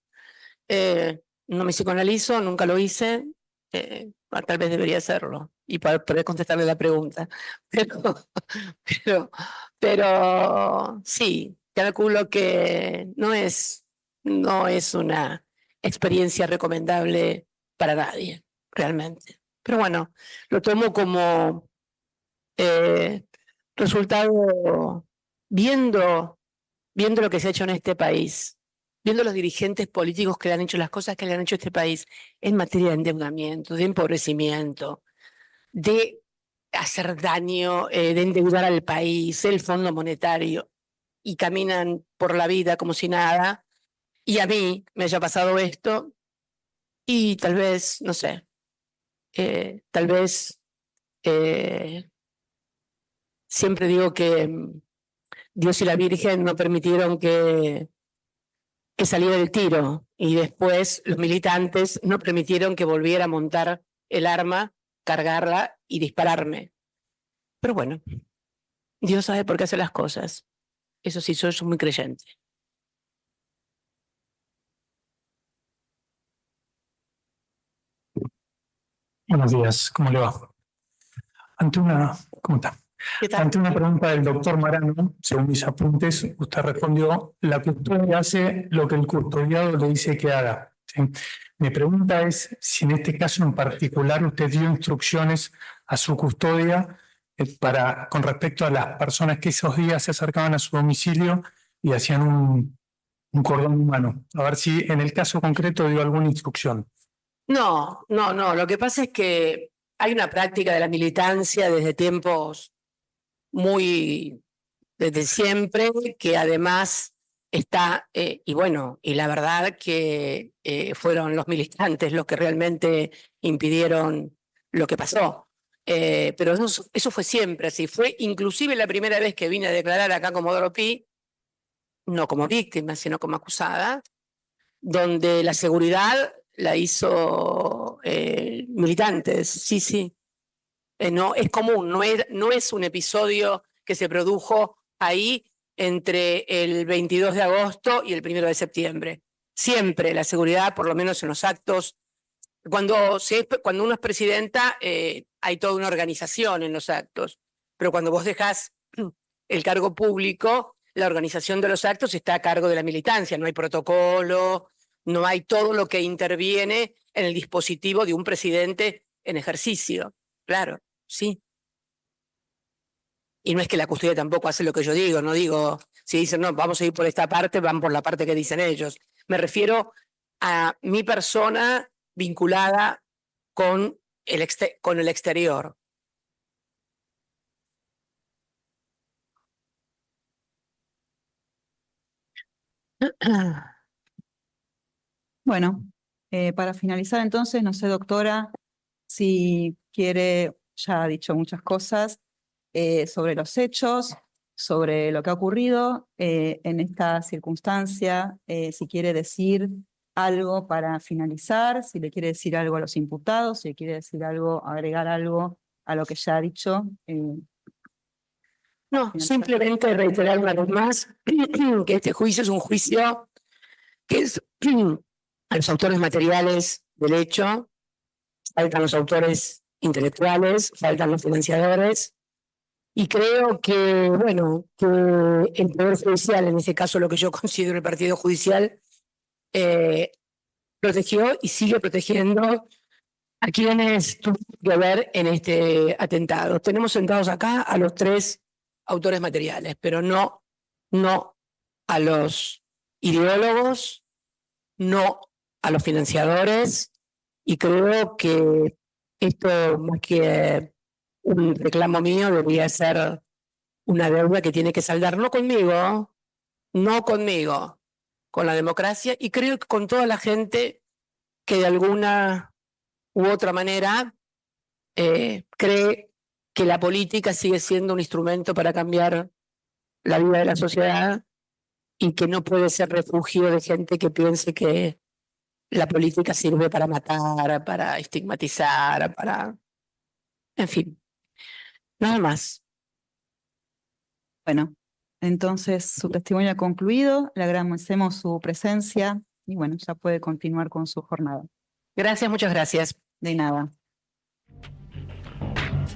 No me psicoanalizo, nunca lo hice, tal vez debería hacerlo y para poder contestarle la pregunta. Pero sí, calculo que no es una experiencia recomendable para nadie, realmente. Pero bueno, lo tomo como resultado viendo lo que se ha hecho en este país, viendo los dirigentes políticos que le han hecho las cosas que le han hecho a este país en materia de endeudamiento, de empobrecimiento, de hacer daño, de endeudar al país, el Fondo Monetario, y caminan por la vida como si nada, y a mí me haya pasado esto, y tal vez, no sé, tal vez siempre digo que Dios y la Virgen no permitieron que saliera el tiro, y después los militantes no permitieron que volviera a montar el arma, cargarla y dispararme. Pero bueno, Dios sabe por qué hace las cosas. Eso sí, soy muy creyente. Buenos días, ¿cómo le va? ¿Cómo está? ¿Qué tal? Ante una pregunta del doctor Marano, según mis apuntes, usted respondió: la custodia hace lo que el custodiado le dice que haga. ¿Sí? Mi pregunta es si en este caso en particular usted dio instrucciones a su custodia con respecto a las personas que esos días se acercaban a su domicilio y hacían un cordón humano. A ver si en el caso concreto dio alguna instrucción. No. Lo que pasa es que hay una práctica de la militancia desde tiempos desde siempre, que además está, y la verdad que fueron los militantes los que realmente impidieron lo que pasó. Pero eso fue siempre así. Fue inclusive la primera vez que vine a declarar acá como Doropí, no como víctima, sino como acusada, donde la seguridad la hizo militantes. Sí. No es común, no es un episodio que se produjo ahí entre el 22 de agosto y el 1 de septiembre. Siempre la seguridad, por lo menos en los actos, cuando uno es presidenta, hay toda una organización en los actos, pero cuando vos dejás el cargo público, la organización de los actos está a cargo de la militancia, no hay protocolo, no hay todo lo que interviene en el dispositivo de un presidente en ejercicio. Claro, sí. Y no es que la custodia tampoco hace lo que yo digo, no digo, si dicen, no, vamos a ir por esta parte, van por la parte que dicen ellos. Me refiero a mi persona vinculada con el exterior. Bueno, para finalizar entonces, no sé, doctora, si quiere, ya ha dicho muchas cosas sobre los hechos, sobre lo que ha ocurrido en esta circunstancia, si quiere decir algo para finalizar, si le quiere decir algo a los imputados, si le quiere decir algo, agregar algo a lo que ya ha dicho. No, simplemente reiterar una vez más que este juicio es un juicio que es a los autores materiales del hecho, faltan los autores intelectuales, faltan los financiadores, y creo que, bueno, que el Poder Judicial, en este caso lo que yo considero el partido judicial, protegió y sigue protegiendo a quienes tuvieron que ver en este atentado. Tenemos sentados acá a los 3 autores materiales, pero no a los ideólogos, no a los financiadores, y creo que esto, más que un reclamo mío, debería ser una deuda que tiene que saldar, no conmigo, con la democracia, y creo que con toda la gente que de alguna u otra manera cree que la política sigue siendo un instrumento para cambiar la vida de la sociedad y que no puede ser refugio de gente que piense que la política sirve para matar, para estigmatizar, para... En fin, nada más. Bueno, entonces su testimonio ha concluido, le agradecemos su presencia y bueno, ya puede continuar con su jornada. Gracias, muchas gracias. De nada.